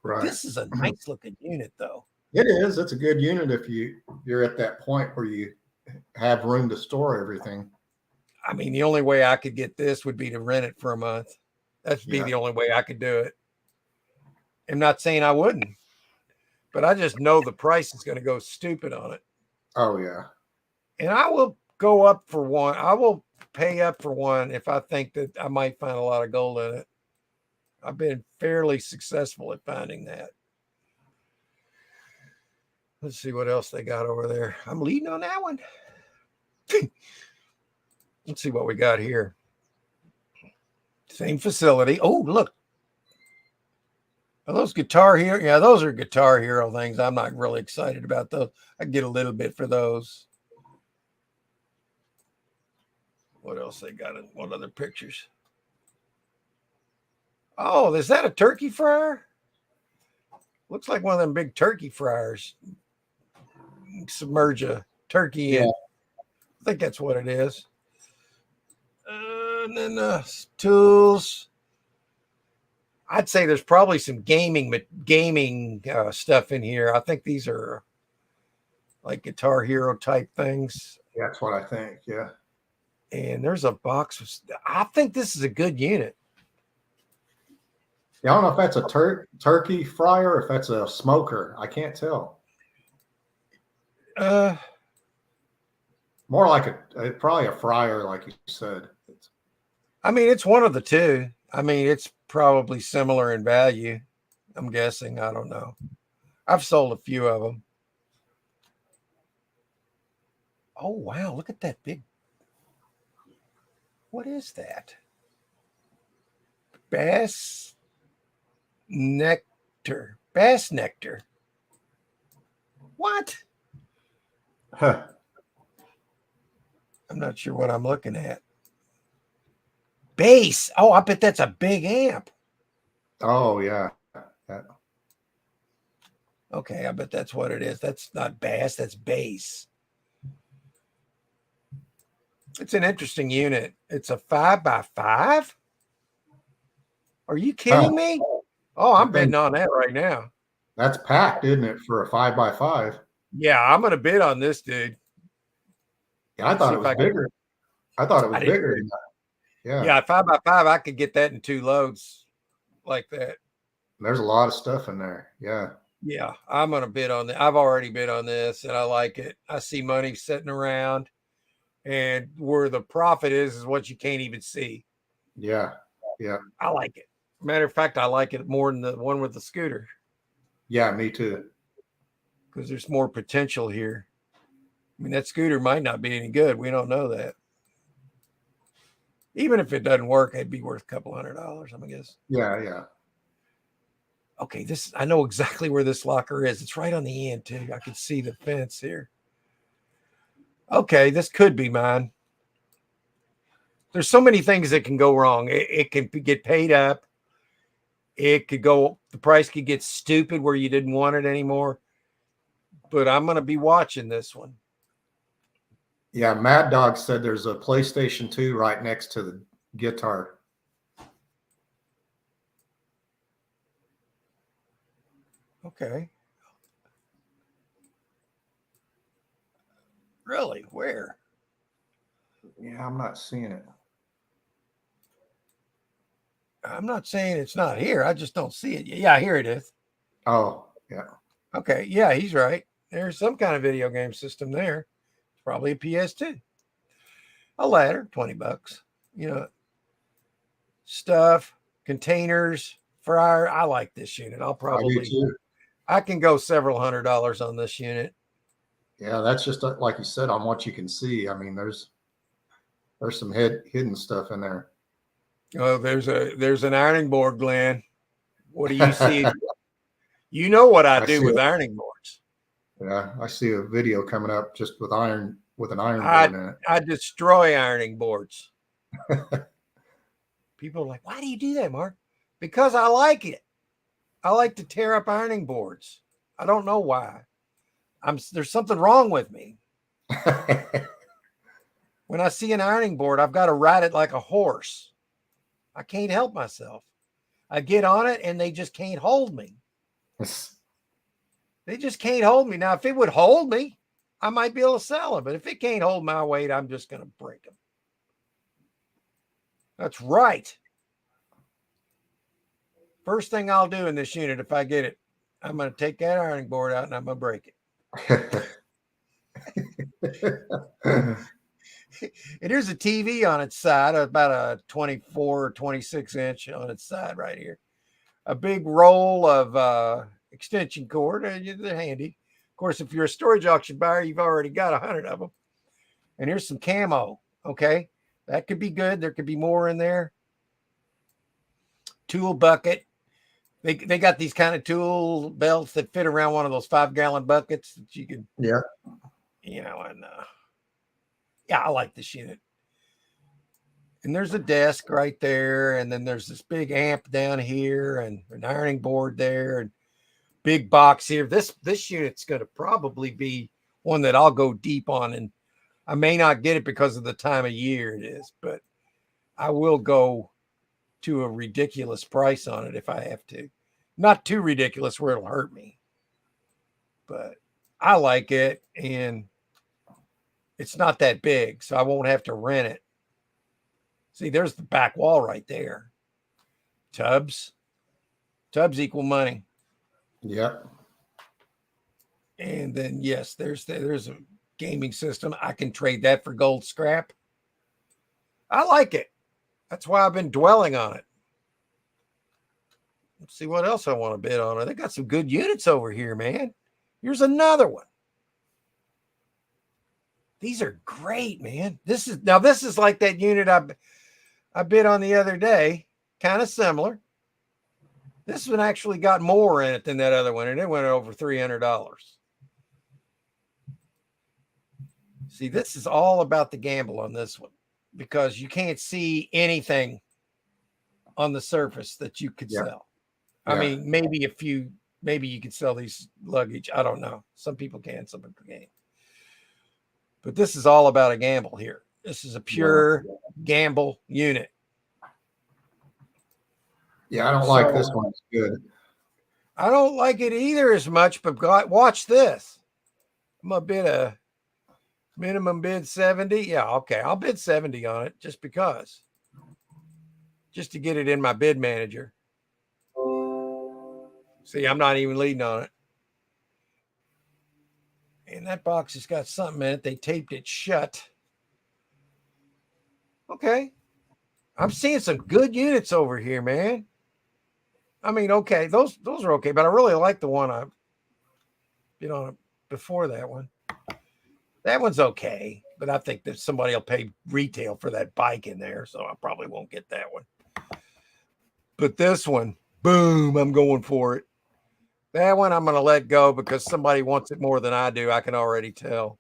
Right.
This is a nice looking unit, though.
It is. It's a good unit if you're at that point where you have room to store everything.
I mean, the only way I could get this would be to rent it for a month. That'd be the only way I could do it. I'm not saying I wouldn't, but I just know the price is going to go stupid on it.
Oh yeah.
And I will go up for one. I will pay up for one if I think that I might find a lot of gold in it. I've been fairly successful at finding that. Let's see what else they got over there. I'm leading on that one. Let's see what we got here. Same facility. Oh, look. Are those Guitar Hero? Yeah, those are Guitar Hero things. I'm not really excited about those. I get a little bit for those. What else they got? What other pictures? Oh, is that a turkey fryer? Looks like one of them big turkey fryers. Submerge a turkey in. I think that's what it is. And then tools. I'd say there's probably some gaming stuff in here. I think these are like Guitar Hero type things.
That's what I think. Yeah.
And there's a box. I think this is a good unit.
Yeah, I don't know if that's a turkey fryer or if that's a smoker. I can't tell. More like probably a fryer, like you said.
I mean, it's one of the two. I mean, it's probably similar in value. I'm guessing. I don't know. I've sold a few of them. Oh, wow. Look at that big. What is that? Bass Nectar. Bass nectar. What?
Huh.
I'm not sure what I'm looking at. Bass. Oh, I bet that's a big amp.
Oh yeah.
Okay, I bet that's what it is. That's not bass, that's bass. It's an interesting unit. It's a 5x5. Are you kidding me? Oh, I'm bidding on that right now.
That's packed, isn't it, for a 5x5?
Yeah, I'm gonna bid on this, dude.
Yeah, I thought it was bigger. I thought it was bigger than that. Yeah.
Yeah, 5x5, I could get that in 2 loads like that.
There's a lot of stuff in there. Yeah.
Yeah, I'm gonna bid on that. I've already bid on this, and I like it. I see money sitting around, and where the profit is what you can't even see.
Yeah. Yeah.
I like it. Matter of fact, I like it more than the one with the scooter
Yeah, me too.
because there's more potential here. I mean, that scooter might not be any good. We don't know that. Even if it doesn't work, it'd be worth a couple $100, I guess.
Yeah, yeah.
Okay, I know exactly where this locker is. It's right on the end, too. I can see the fence here. Okay, this could be mine. There's so many things that can go wrong. It can get paid up. It could go, the price could get stupid where you didn't want it anymore. But I'm going to be watching this one.
Yeah, Mad Dog said there's a PlayStation 2 right next to the guitar.
Okay. Really? Where?
Yeah, I'm not seeing it.
I'm not saying it's not here. I just don't see it. Yeah, here it is.
Oh, yeah.
Okay. Yeah, he's right. There's some kind of video game system there. It's probably a PS2. A ladder, $20. You know, stuff, containers, fryer. I like this unit. I'll probably, I can go several $100s on this unit.
Yeah, that's just like you said, on what you can see. I mean, there's some hidden stuff in there.
Oh, there's an ironing board, Glenn. What do you see? You know what I do with ironing boards.
Yeah, I see a video coming up just with an iron board in it.
I destroy ironing boards. People are like, why do you do that, Mark? Because I like it. I like to tear up ironing boards. I don't know why. There's something wrong with me. When I see an ironing board, I've got to ride it like a horse. I can't help myself. I get on it and they just can't hold me. They just can't hold me. Now, if it would hold me, I might be able to sell them. But if it can't hold my weight, I'm just going to break them. That's right. First thing I'll do in this unit, if I get it, I'm going to take that ironing board out and I'm going to break it. And here's a TV on its side, about a 24 or 26 inch on its side right here. A big roll of extension cord. They're handy. Of course, if you're a storage auction buyer, you've already got 100 of them. And here's some camo. Okay. That could be good. There could be more in there. Tool bucket. They got these kind of tool belts that fit around one of those 5-gallon buckets that you can,
yeah,
you know, and yeah, I like this unit. And there's a desk right there, and then there's this big amp down here, and an ironing board there, and big box here. This unit's going to probably be one that I'll go deep on, and I may not get it because of the time of year it is, but I will go to a ridiculous price on it if I have to. Not too ridiculous where it'll hurt me, but I like it, and it's not that big, so I won't have to rent it. See, there's the back wall right there. Tubs equal money.
Yep.
And then yes, there's a gaming system. I can trade that for gold scrap. I like it. That's why I've been dwelling on it. Let's see what else I want to bid on. They got some good units over here, man. Here's another one. These are great, man. This is like that unit I bid on the other day, kind of similar. This one actually got more in it than that other one, and it went over $300. See, this is all about the gamble on this one because you can't see anything on the surface that you could sell. I mean, maybe you could sell these luggage. I don't know. Some people can, some people can't. But this is all about a gamble here. This is a pure gamble unit.
Yeah, I don't like this one. It's good.
I don't like it either as much, but watch this. I'm going to bid a minimum bid 70. Yeah, okay. I'll bid 70 on it just because. Just to get it in my bid manager. See, I'm not even leading on it. And that box has got something in it. They taped it shut. Okay. I'm seeing some good units over here, man. I mean, okay, those are okay, but I really like the one I bid on before that one. That one's okay, but I think that somebody will pay retail for that bike in there, so I probably won't get that one. But this one, boom, I'm going for it. That one I'm going to let go because somebody wants it more than I do. I can already tell.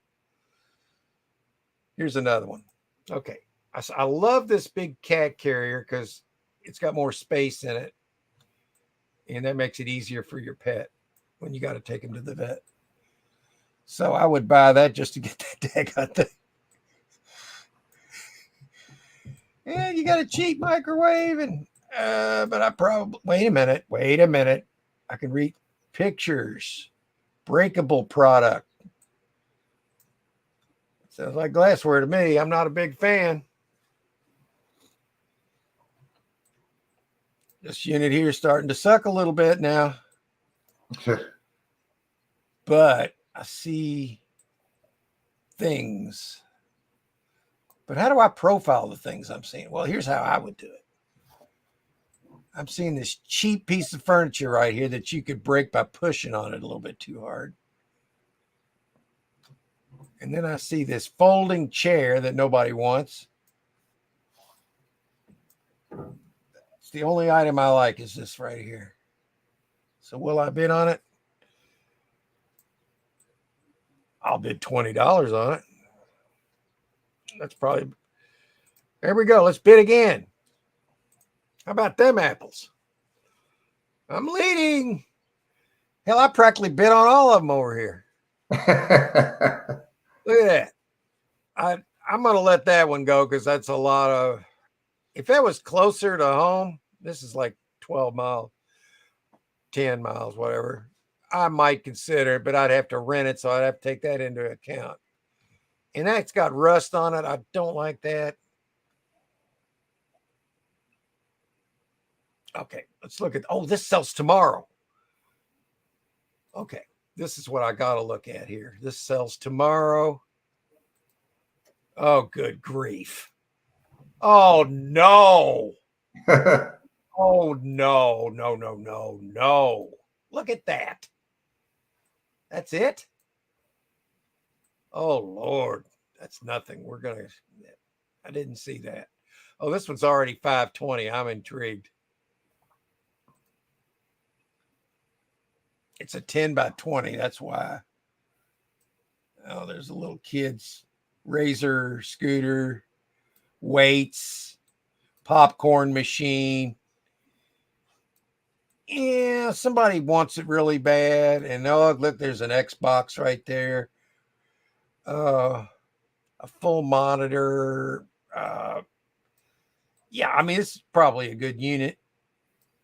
Here's another one. Okay. I love this big cat carrier because it's got more space in it. And that makes it easier for your pet when you got to take him to the vet. So I would buy that just to get that daggone thing. And you got a cheap microwave. And but I probably, wait a minute. I can read pictures, breakable product. Sounds like glassware to me. I'm not a big fan. This unit here is starting to suck a little bit now. But I see things. But how do I profile the things I'm seeing? Well, here's how I would do it. I'm seeing this cheap piece of furniture right here that you could break by pushing on it a little bit too hard. And then I see this folding chair that nobody wants. It's the only item I like is this right here. So will I bid on it? I'll bid $20 on it. That's probably, there we go. Let's bid again. How about them apples? I'm leading. Hell, I practically bid on all of them over here. Look at that. I'm going to let that one go because that's a lot of, if that was closer to home, this is like 12 miles, 10 miles, whatever. I might consider it, but I'd have to rent it, so I'd have to take that into account. And that's got rust on it. I don't like that. Okay, let's look at, oh, this sells tomorrow. Okay, this is what I got to look at here. This sells tomorrow. Oh, good grief. Oh, no. Oh, no. Look at that. That's it? Oh, Lord. That's nothing. I didn't see that. Oh, this one's already 520. I'm intrigued. It's a 10 by 20. That's why. Oh, there's a little kid's razor, scooter, weights, popcorn machine. Yeah, somebody wants it really bad. And oh, look, there's an Xbox right there. A full monitor. Yeah, I mean, it's probably a good unit.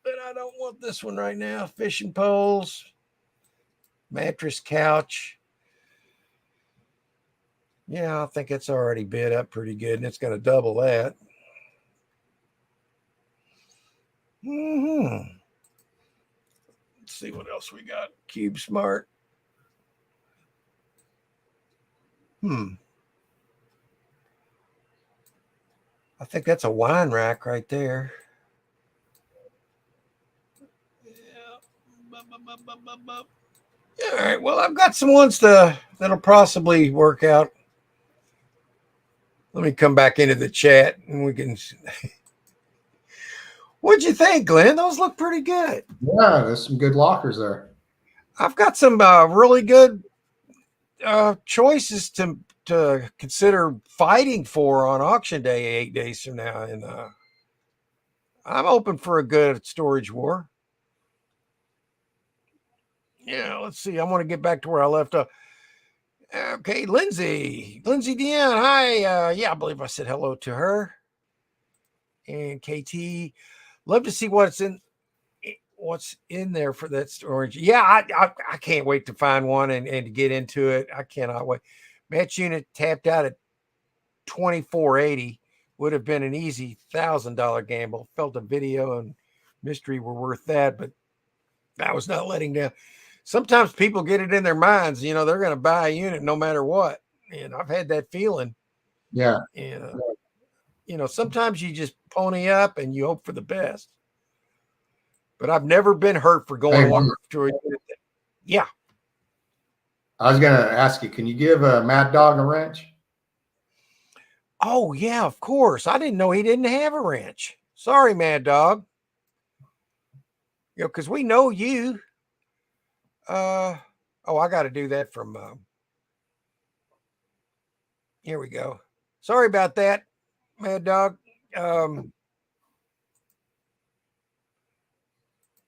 But I don't want this one right now. Fishing poles. Mattress couch. Yeah, I think it's already bid up pretty good, and it's going to double that. Let's see what else we got. Cube Smart. I think that's a wine rack right there. Yeah. All right. Well, I've got some ones that'll possibly work out. Let me come back into the chat and we can. What'd you think, Glenn? Those look pretty good.
Yeah, there's some good lockers there.
I've got some really good choices to consider fighting for on auction day 8 days from now, and I'm open for a good storage war. Yeah, let's see. I want to get back to where I left off. Okay, Lindsay Deanne. Hi. Yeah, I believe I said hello to her. And KT, love to see what's in there for that storage. Yeah, I can't wait to find one and to get into it. I cannot wait. Match unit tapped out at 2480 would have been an easy $1,000 gamble. Felt a video and mystery were worth that, but I was not letting down. Sometimes people get it in their minds, they're going to buy a unit no matter what. And I've had that feeling.
Yeah.
And, sometimes you just pony up and you hope for the best. But I've never been hurt for going to a unit. Yeah.
I was going to ask you, can you give a Mad Dog a wrench?
Oh, yeah, of course. I didn't know he didn't have a wrench. Sorry, Mad Dog. Because we know you. I got to do that from here we go. Sorry about that, Mad Dog.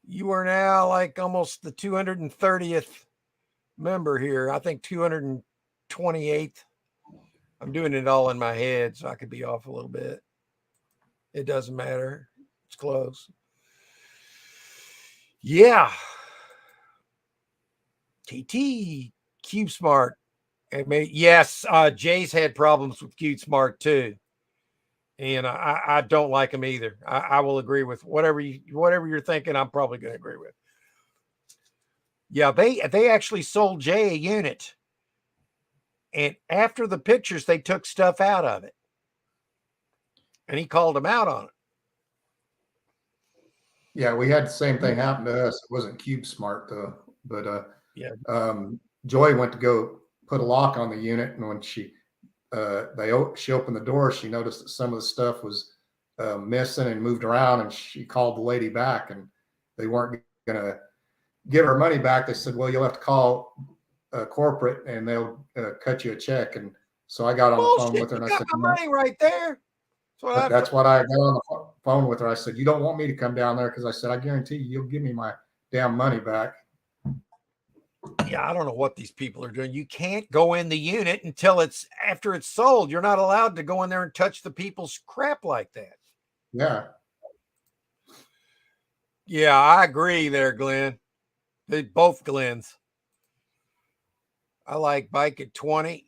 You are now like almost the 230th member here. I think 228th. I'm doing it all in my head, so I could be off a little bit. It doesn't matter. It's close. Yeah. TT CubeSmart. Yes, Jay's had problems with CubeSmart too, and I don't like them either. I will agree with whatever you're thinking. I'm probably going to agree with. Yeah, they actually sold Jay a unit, and after the pictures, they took stuff out of it, and he called them out on it.
Yeah, we had the same thing happen to us. It wasn't CubeSmart though, but Joy went to go put a lock on the unit, and when she opened the door, she noticed that some of the stuff was missing and moved around, and she called the lady back, and they weren't going to give her money back. They said, well, you'll have to call corporate and they'll cut you a check. And so I got on the phone with her, and I said,
my money right there.
That's what I got on the phone with her. I said, you don't want me to come down there, because I said, I guarantee you'll give me my damn money back.
Yeah, I don't know what these people are doing. You can't go in the unit until after it's sold. You're not allowed to go in there and touch the people's crap like that.
Yeah.
Yeah, I agree there, Glenn. Both Glens. I like bike at 20.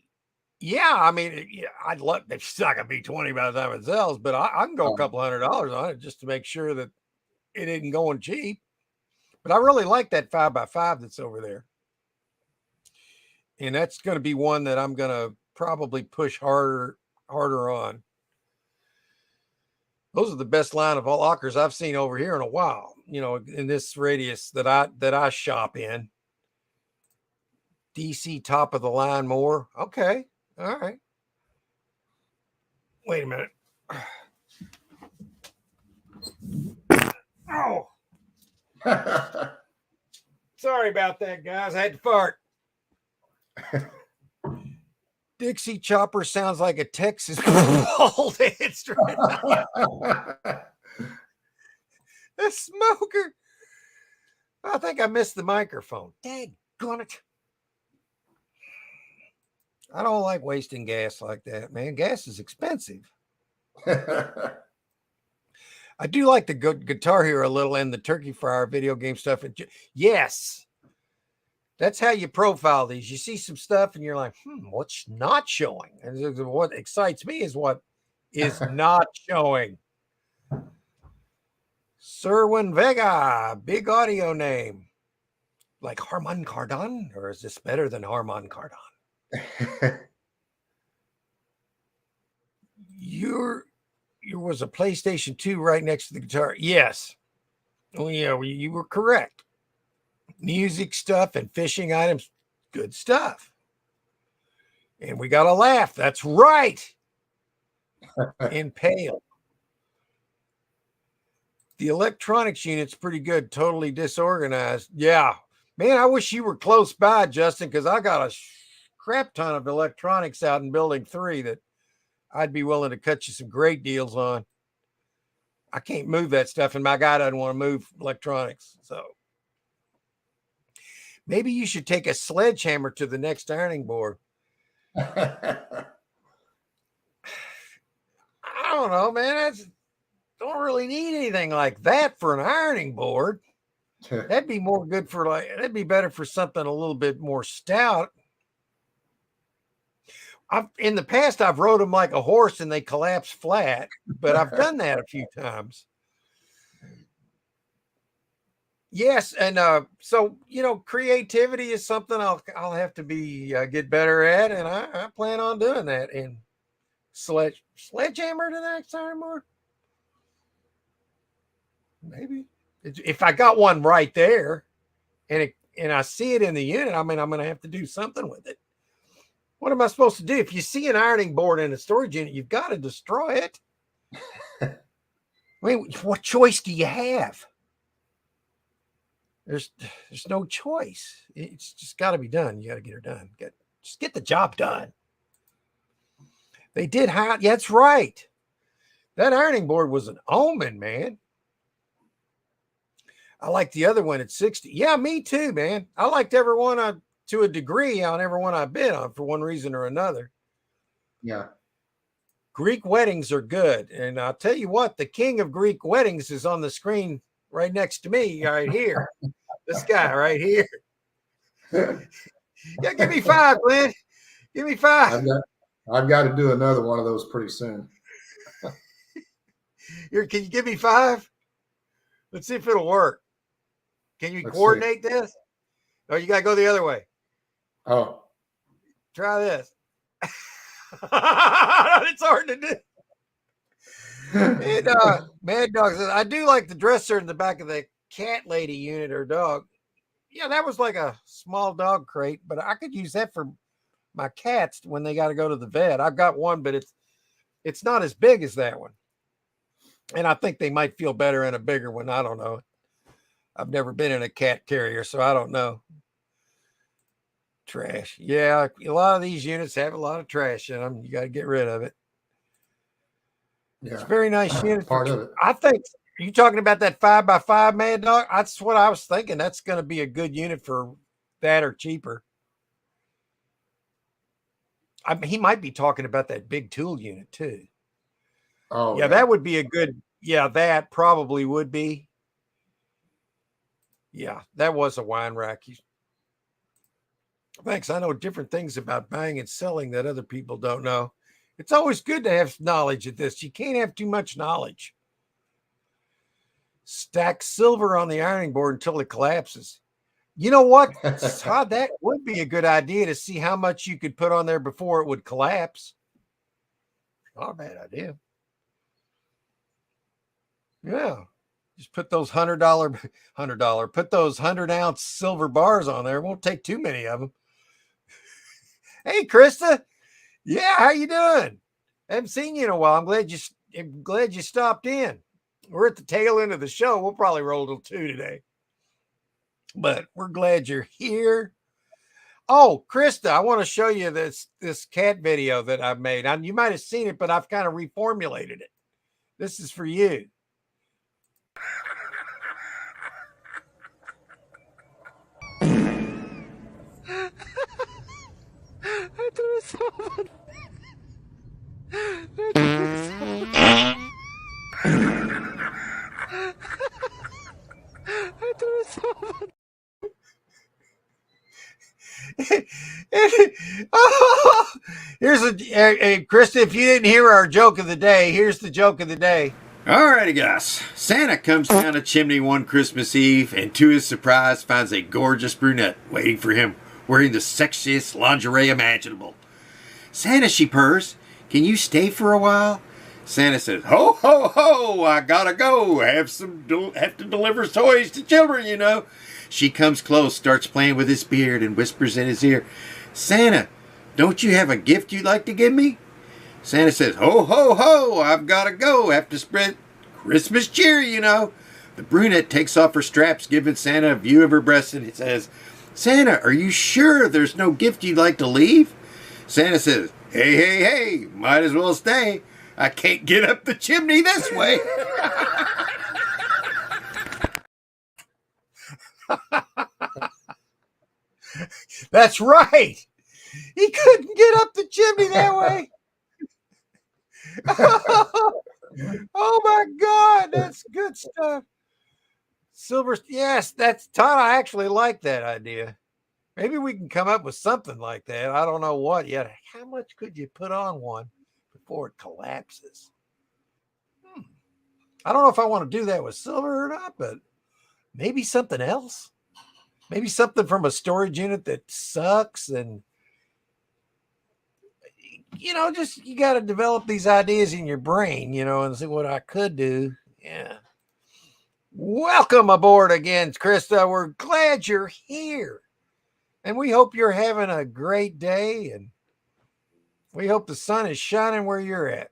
Yeah, I mean, I'd love, it's not going to be 20 by the time it sells, but I can go a couple $100 on it just to make sure that it isn't going cheap. But I really like that 5x5 that's over there. And that's going to be one that I'm going to probably push harder on. Those are the best line of all lockers I've seen over here in a while, in this radius that I shop in. DC top of the line more. Okay. All right. Wait a minute. Oh. Sorry about that, guys. I had to fart. Dixie Chopper sounds like a Texas old instrument. A smoker. I think I missed the microphone. Daggone it. I don't like wasting gas like that, man. Gas is expensive. I do like the Guitar Hero a little and the Turkey Fryer video game stuff. Yes. That's how you profile these. You see some stuff and you're like, what's not showing? And what excites me is what is not showing. Serwin Vega, big audio name. Like Harman Kardon? Or is this better than Harman Kardon? There was a PlayStation 2 right next to the guitar. Yes. Oh, yeah, you were correct. Music stuff and fishing items, good stuff. And we got a laugh. That's right. In Pale. The electronics unit's pretty good, totally disorganized. Yeah. Man, I wish you were close by, Justin, because I got a crap ton of electronics out in building 3 that I'd be willing to cut you some great deals on. I can't move that stuff, and my guy doesn't want to move electronics. So maybe you should take a sledgehammer to the next ironing board. I don't know, man. Don't really need anything like that for an ironing board. That'd be more good for that'd be better for something a little bit more stout. In the past, I've rode them like a horse and they collapse flat, but I've done that a few times. Yes, and so creativity is something I'll have to be get better at, and I plan on doing that. And sledgehammer to the next iron board, maybe if I got one right there, and I see it in the unit, I mean I'm going to have to do something with it. What am I supposed to do? If you see an ironing board in a storage unit, you've got to destroy it. I mean, what choice do you have? There's no choice. It's just got to be done. You got to get her done. Just get the job done. They did hide. Yeah, that's right. That ironing board was an omen, man. I like the other one at 60. Yeah, me too, man. I liked everyone to a degree on everyone I've been on for one reason or another.
Yeah.
Greek weddings are good. And I'll tell you what, the king of Greek weddings is on the screen right next to me right here. This guy right here. Yeah, give me 5, Glenn. Give me 5.
I've got to do another one of those pretty soon.
Can you give me 5? Let's see if it'll work. Can you coordinate this? Oh, you got to go the other way.
Oh.
Try this. It's hard to do. And Mad Dog says, I do like the dresser in the back of the cat lady unit or dog. Yeah, that was like a small dog crate, but I could use that for my cats when they got to go to the vet. I've got one, but it's not as big as that one. And I think they might feel better in a bigger one. I don't know. I've never been in a cat carrier, so I don't know. Trash. Yeah, a lot of these units have a lot of trash in them. You got to get rid of it. Yeah. It's a very nice unit.
Part of it.
I think, are you talking about that 5x5, Mad Dog? That's what I was thinking. That's going to be a good unit for that or cheaper. He might be talking about that big tool unit too. Oh, yeah, that would be a good, that probably would be. Yeah, that was a wine rack. Thanks. I know different things about buying and selling that other people don't know. It's always good to have knowledge at this. You can't have too much knowledge. Stack silver on the ironing board until it collapses. You know what, Todd? That would be a good idea to see how much you could put on there before it would collapse. Not a bad idea. Yeah. Just put those $100, put those 100-ounce silver bars on there. It won't take too many of them. Hey, Krista. Yeah, how you doing? I haven't seen you in a while. I'm glad you stopped in. We're at the tail end of the show. We'll probably roll till 2 today. But we're glad you're here. Oh, Krista, I want to show you this cat video that I've made. You might have seen it, but I've kind of reformulated it. This is for you. Here's Krista, if you didn't hear our joke of the day, here's the joke of the day. Alrighty, guys. Santa comes down a chimney one Christmas Eve and to his surprise finds a gorgeous brunette waiting for him wearing the sexiest lingerie imaginable. Santa, she purrs, can you stay for a while? Santa says, ho, ho, ho, I gotta go. Have to deliver toys to children, you know. She comes close, starts playing with his beard, and whispers in his ear, Santa, don't you have a gift you'd like to give me? Santa says, ho, ho, ho, I've gotta go. Have to spread Christmas cheer, you know. The brunette takes off her straps, giving Santa a view of her breasts, and it says, "Santa, are you sure there's no gift you'd like to leave?" Santa says, "Hey, hey, hey, might as well stay. I can't get up the chimney this way." That's right. He couldn't get up the chimney that way. Oh my God, that's good stuff. Silver, yes, that's Todd. I actually like that idea. Maybe we can come up with something like that. I don't know what yet. How much could you put on one before it collapses? I don't know if I want to do that with silver or not, but maybe something else. Maybe something from a storage unit that sucks, and just you got to develop these ideas in your brain, and see what I could do. Yeah. Welcome aboard again, Krista. We're glad you're here. And we hope you're having a great day, and we hope the sun is shining where you're at.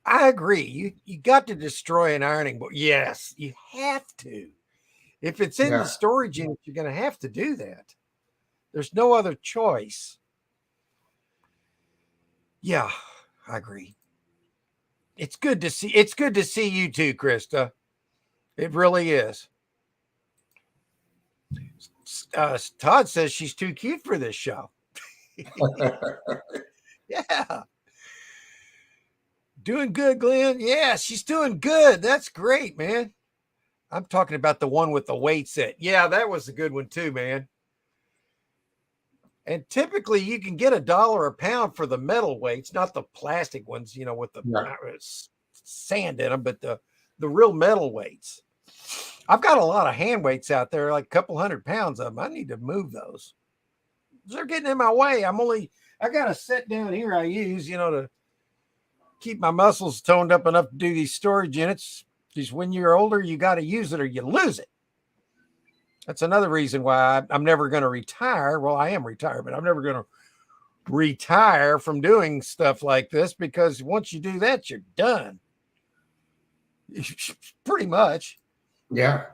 I agree. You got to destroy an ironing board. Yes, you have to. If it's in the storage unit, you're going to have to do that. There's no other choice. Yeah, I agree. It's good to see you too, Krista. It really is. Todd says she's too cute for this show. Yeah. Doing good, Glenn. Yeah, she's doing good. That's great, man. I'm talking about the one with the weight set. Yeah, that was a good one too, man. And typically you can get $1 a pound for the metal weights, not the plastic ones, with the sand in them, but the real metal weights. I've got a lot of hand weights out there, like a couple 100 pounds of them. I need to move those. They're getting in my way. I got a set down here I use, to keep my muscles toned up enough to do these storage units. Because when you're older, you got to use it or you lose it. That's another reason why I'm never going to retire. Well, I am retired, but I'm never going to retire from doing stuff like this, because once you do that, you're done. Pretty much.
Yeah.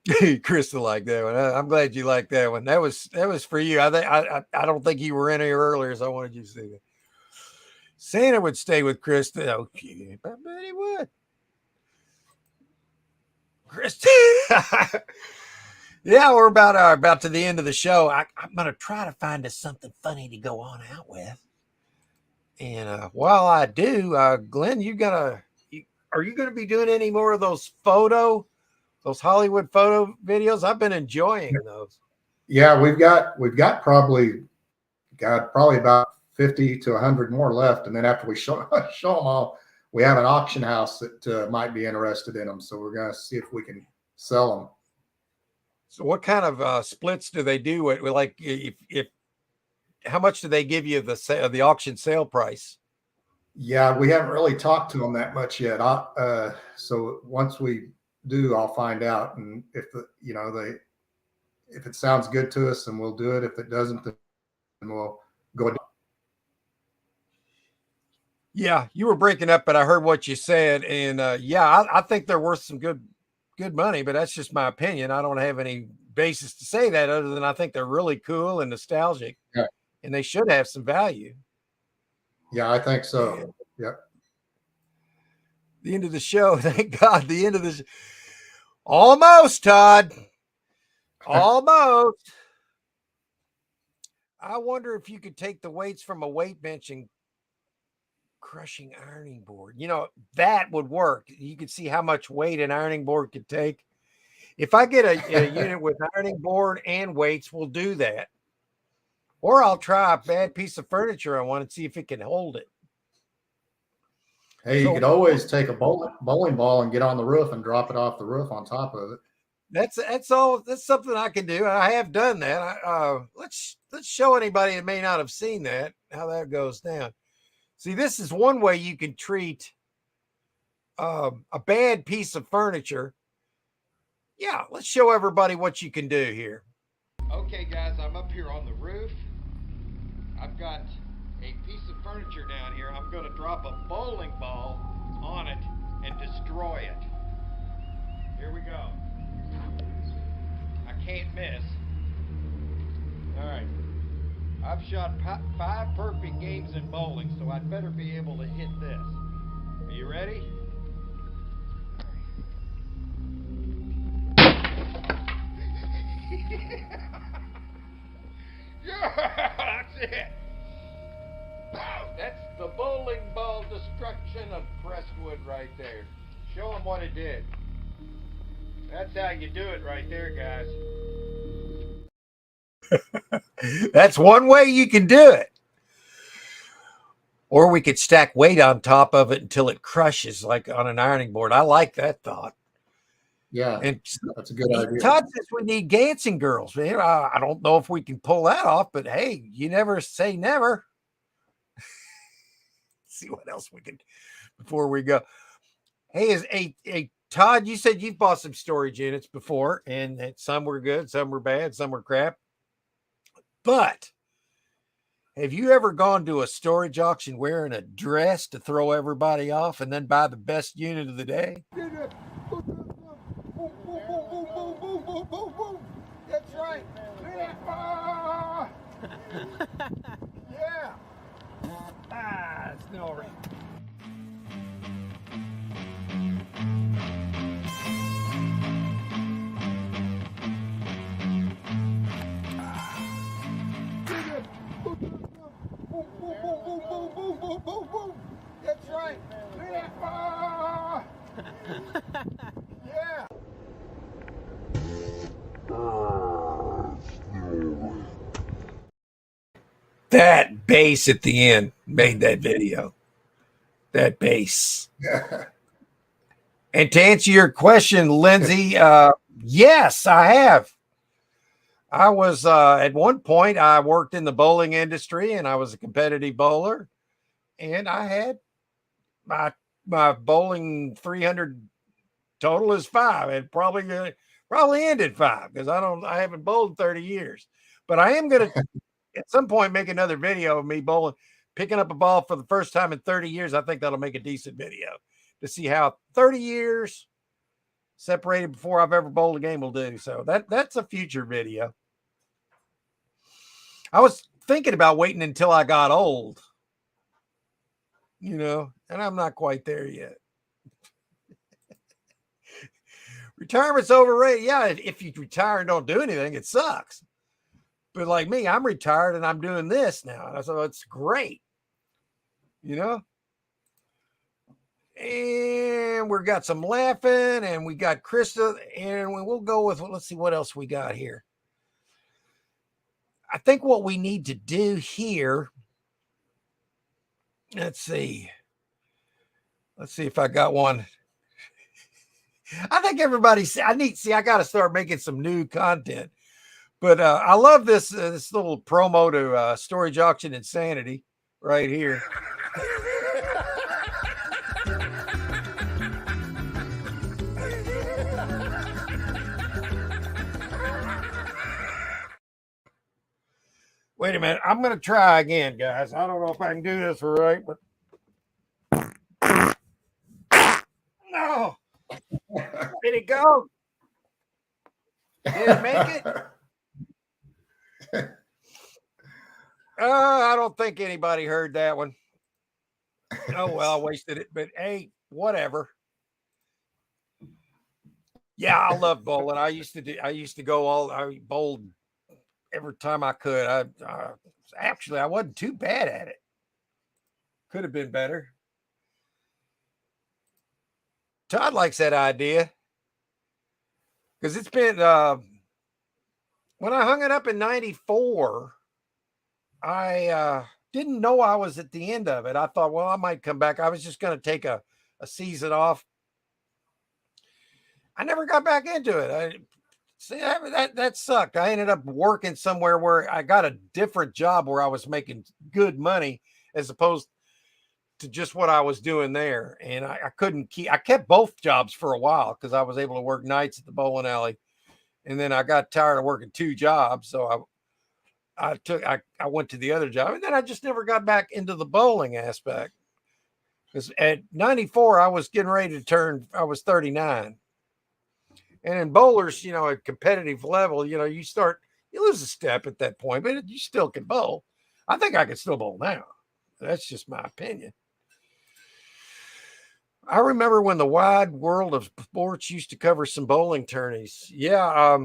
Krista liked that one. I'm glad you liked that one. That was for you. I don't think you were in here earlier, so I wanted you to see that. Santa would stay with Krista. Okay, I bet he would. Krista. Yeah, we're about to the end of the show. I'm gonna try to find us something funny to go on out with. And while I do, Glenn, are you gonna be doing any more of those Hollywood photo videos? I've been enjoying those.
Yeah, we've got probably about 50 to 100 more left, and then after we show them all, we have an auction house that might be interested in them. So we're gonna see if we can sell them.
So what kind of splits do they do? Like, if how much do they give you the auction sale price?
Yeah, we haven't really talked to them that much yet. So once we do, I'll find out, and if if it sounds good to us, then we'll do it. If it doesn't, then we'll go.
Yeah, you were breaking up, but I heard what you said, and I think they're worth some good money, but that's just my opinion. I don't have any basis to say that other than I think they're really cool and nostalgic, and they should have some value.
Yeah, I think so. Yeah.
The end of the show. Thank God. The end of the almost, Todd. Almost. I wonder if you could take the weights from a weight bench and crushing ironing board. That would work. You could see how much weight an ironing board could take. If I get a unit with ironing board and weights, we'll do that. Or I'll try a bad piece of furniture on one and see if it can hold it.
Hey, you could always take a bowling ball and get on the roof and drop it off the roof on top of it.
That's all. That's something I can do. I have done that. Let's show anybody that may not have seen that how that goes down. See, this is one way you can treat a bad piece of furniture. Yeah, let's show everybody what you can do here. Okay, guys, I'm up here on the roof. I've got a piece of furniture down here. I'm going to drop a bowling ball on it and destroy it. Here we go. I can't miss. All right. I've shot 5 perfect games in bowling, so I'd better be able to hit this. Are you ready? Yeah, that's it. That's the bowling ball destruction of Crestwood right there. Show them what it did. That's how you do it right there, guys. That's one way you can do it. Or we could stack weight on top of it until it crushes like on an ironing board. I like that thought.
Yeah,
And
that's a good idea.
Todd says we need dancing girls. Man, I don't know if we can pull that off, but hey, you never say never. See what else we can before we go. Hey, Todd, you said you've bought some storage units before, and some were good, some were bad, some were crap. But have you ever gone to a storage auction wearing a dress to throw everybody off and then buy the best unit of the day? That's right. Yeah. It's no right. That's right. Yeah. That bass at the end made that video. That bass. And to answer your question, Lindsay, yes, I have. I was at one point I worked in the bowling industry and I was a competitive bowler, and I had my bowling 300 total is 5, and probably ended 5 because I haven't bowled 30 years. But I am gonna at some point make another video of me bowling, picking up a ball for the first time in 30 years. I think that'll make a decent video to see how 30 years separated before I've ever bowled a game will do. So that's a future video. I was thinking about waiting until I got old, and I'm not quite there yet. Retirement's overrated. Yeah, if you retire and don't do anything, it sucks. But like me, I'm retired and I'm doing this now. So it's great, And we've got some laughing, and we got Krista, and we'll go with, let's see what else we got here. I think what we need to do here, let's see if I got one. I think I got to start making some new content. But I love this little promo to Storage Auction Insanity right here. Wait a minute. I'm going to try again, guys. I don't know if I can do this right, but no. Did it go? Did it make it? I don't think anybody heard that one. Oh, well, I wasted it, but hey, whatever. Yeah, I love bowling. I used to I bowled every time I could. I wasn't too bad at it. Could have been better. Todd likes that idea because it's been when I hung it up in 94, I didn't know I was at the end of it. I thought, well, I might come back. I was just going to take a season off. I never got back into it. That sucked. I ended up working somewhere where I got a different job where I was making good money as opposed to just what I was doing there. And I kept both jobs for a while because I was able to work nights at the bowling alley. And then I got tired of working 2 jobs. So I went to the other job, and then I just never got back into the bowling aspect. Because at 94, I was getting ready to turn, I was 39. And in bowlers, you know, at competitive level, you know, you lose a step at that point, but you still can bowl. I think I can still bowl now. That's just my opinion. I remember when the Wide World of Sports used to cover some bowling tourneys. Yeah.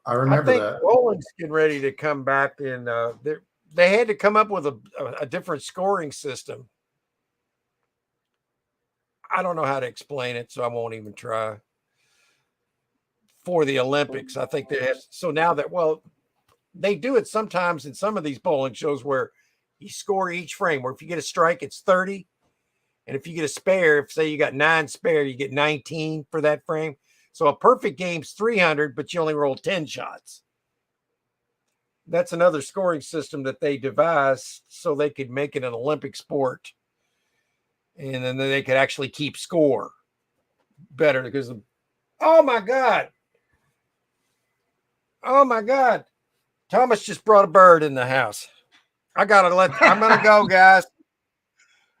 I remember
think
that.
bowling's getting ready to come back, and they had to come up with a different scoring system. I don't know how to explain it, so I won't even try. For the Olympics, I think so now that, well, they do it sometimes in some of these bowling shows where you score each frame, where if you get a strike, it's 30. And if you get a spare, if say you got 9 spare, you get 19 for that frame. So a perfect game's 300, but you only roll 10 shots. That's another scoring system that they devised so they could make it an Olympic sport. And then they could actually keep score better because, oh my God. Oh my God. Thomas just brought a bird in the house. I'm going to go, guys.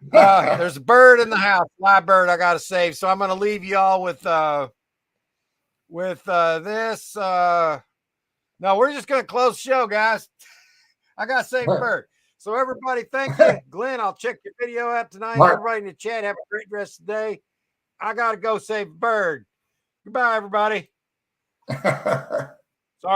There's a bird in the house, live bird I got to save. So I'm going to leave you all with this. No, we're just going to close the show, guys. I got to save a bird. So everybody, thank you. Glenn, I'll check your video out tonight.
Mark.
Everybody in the chat, have a great rest of the day. I got to go save a bird. Goodbye, everybody.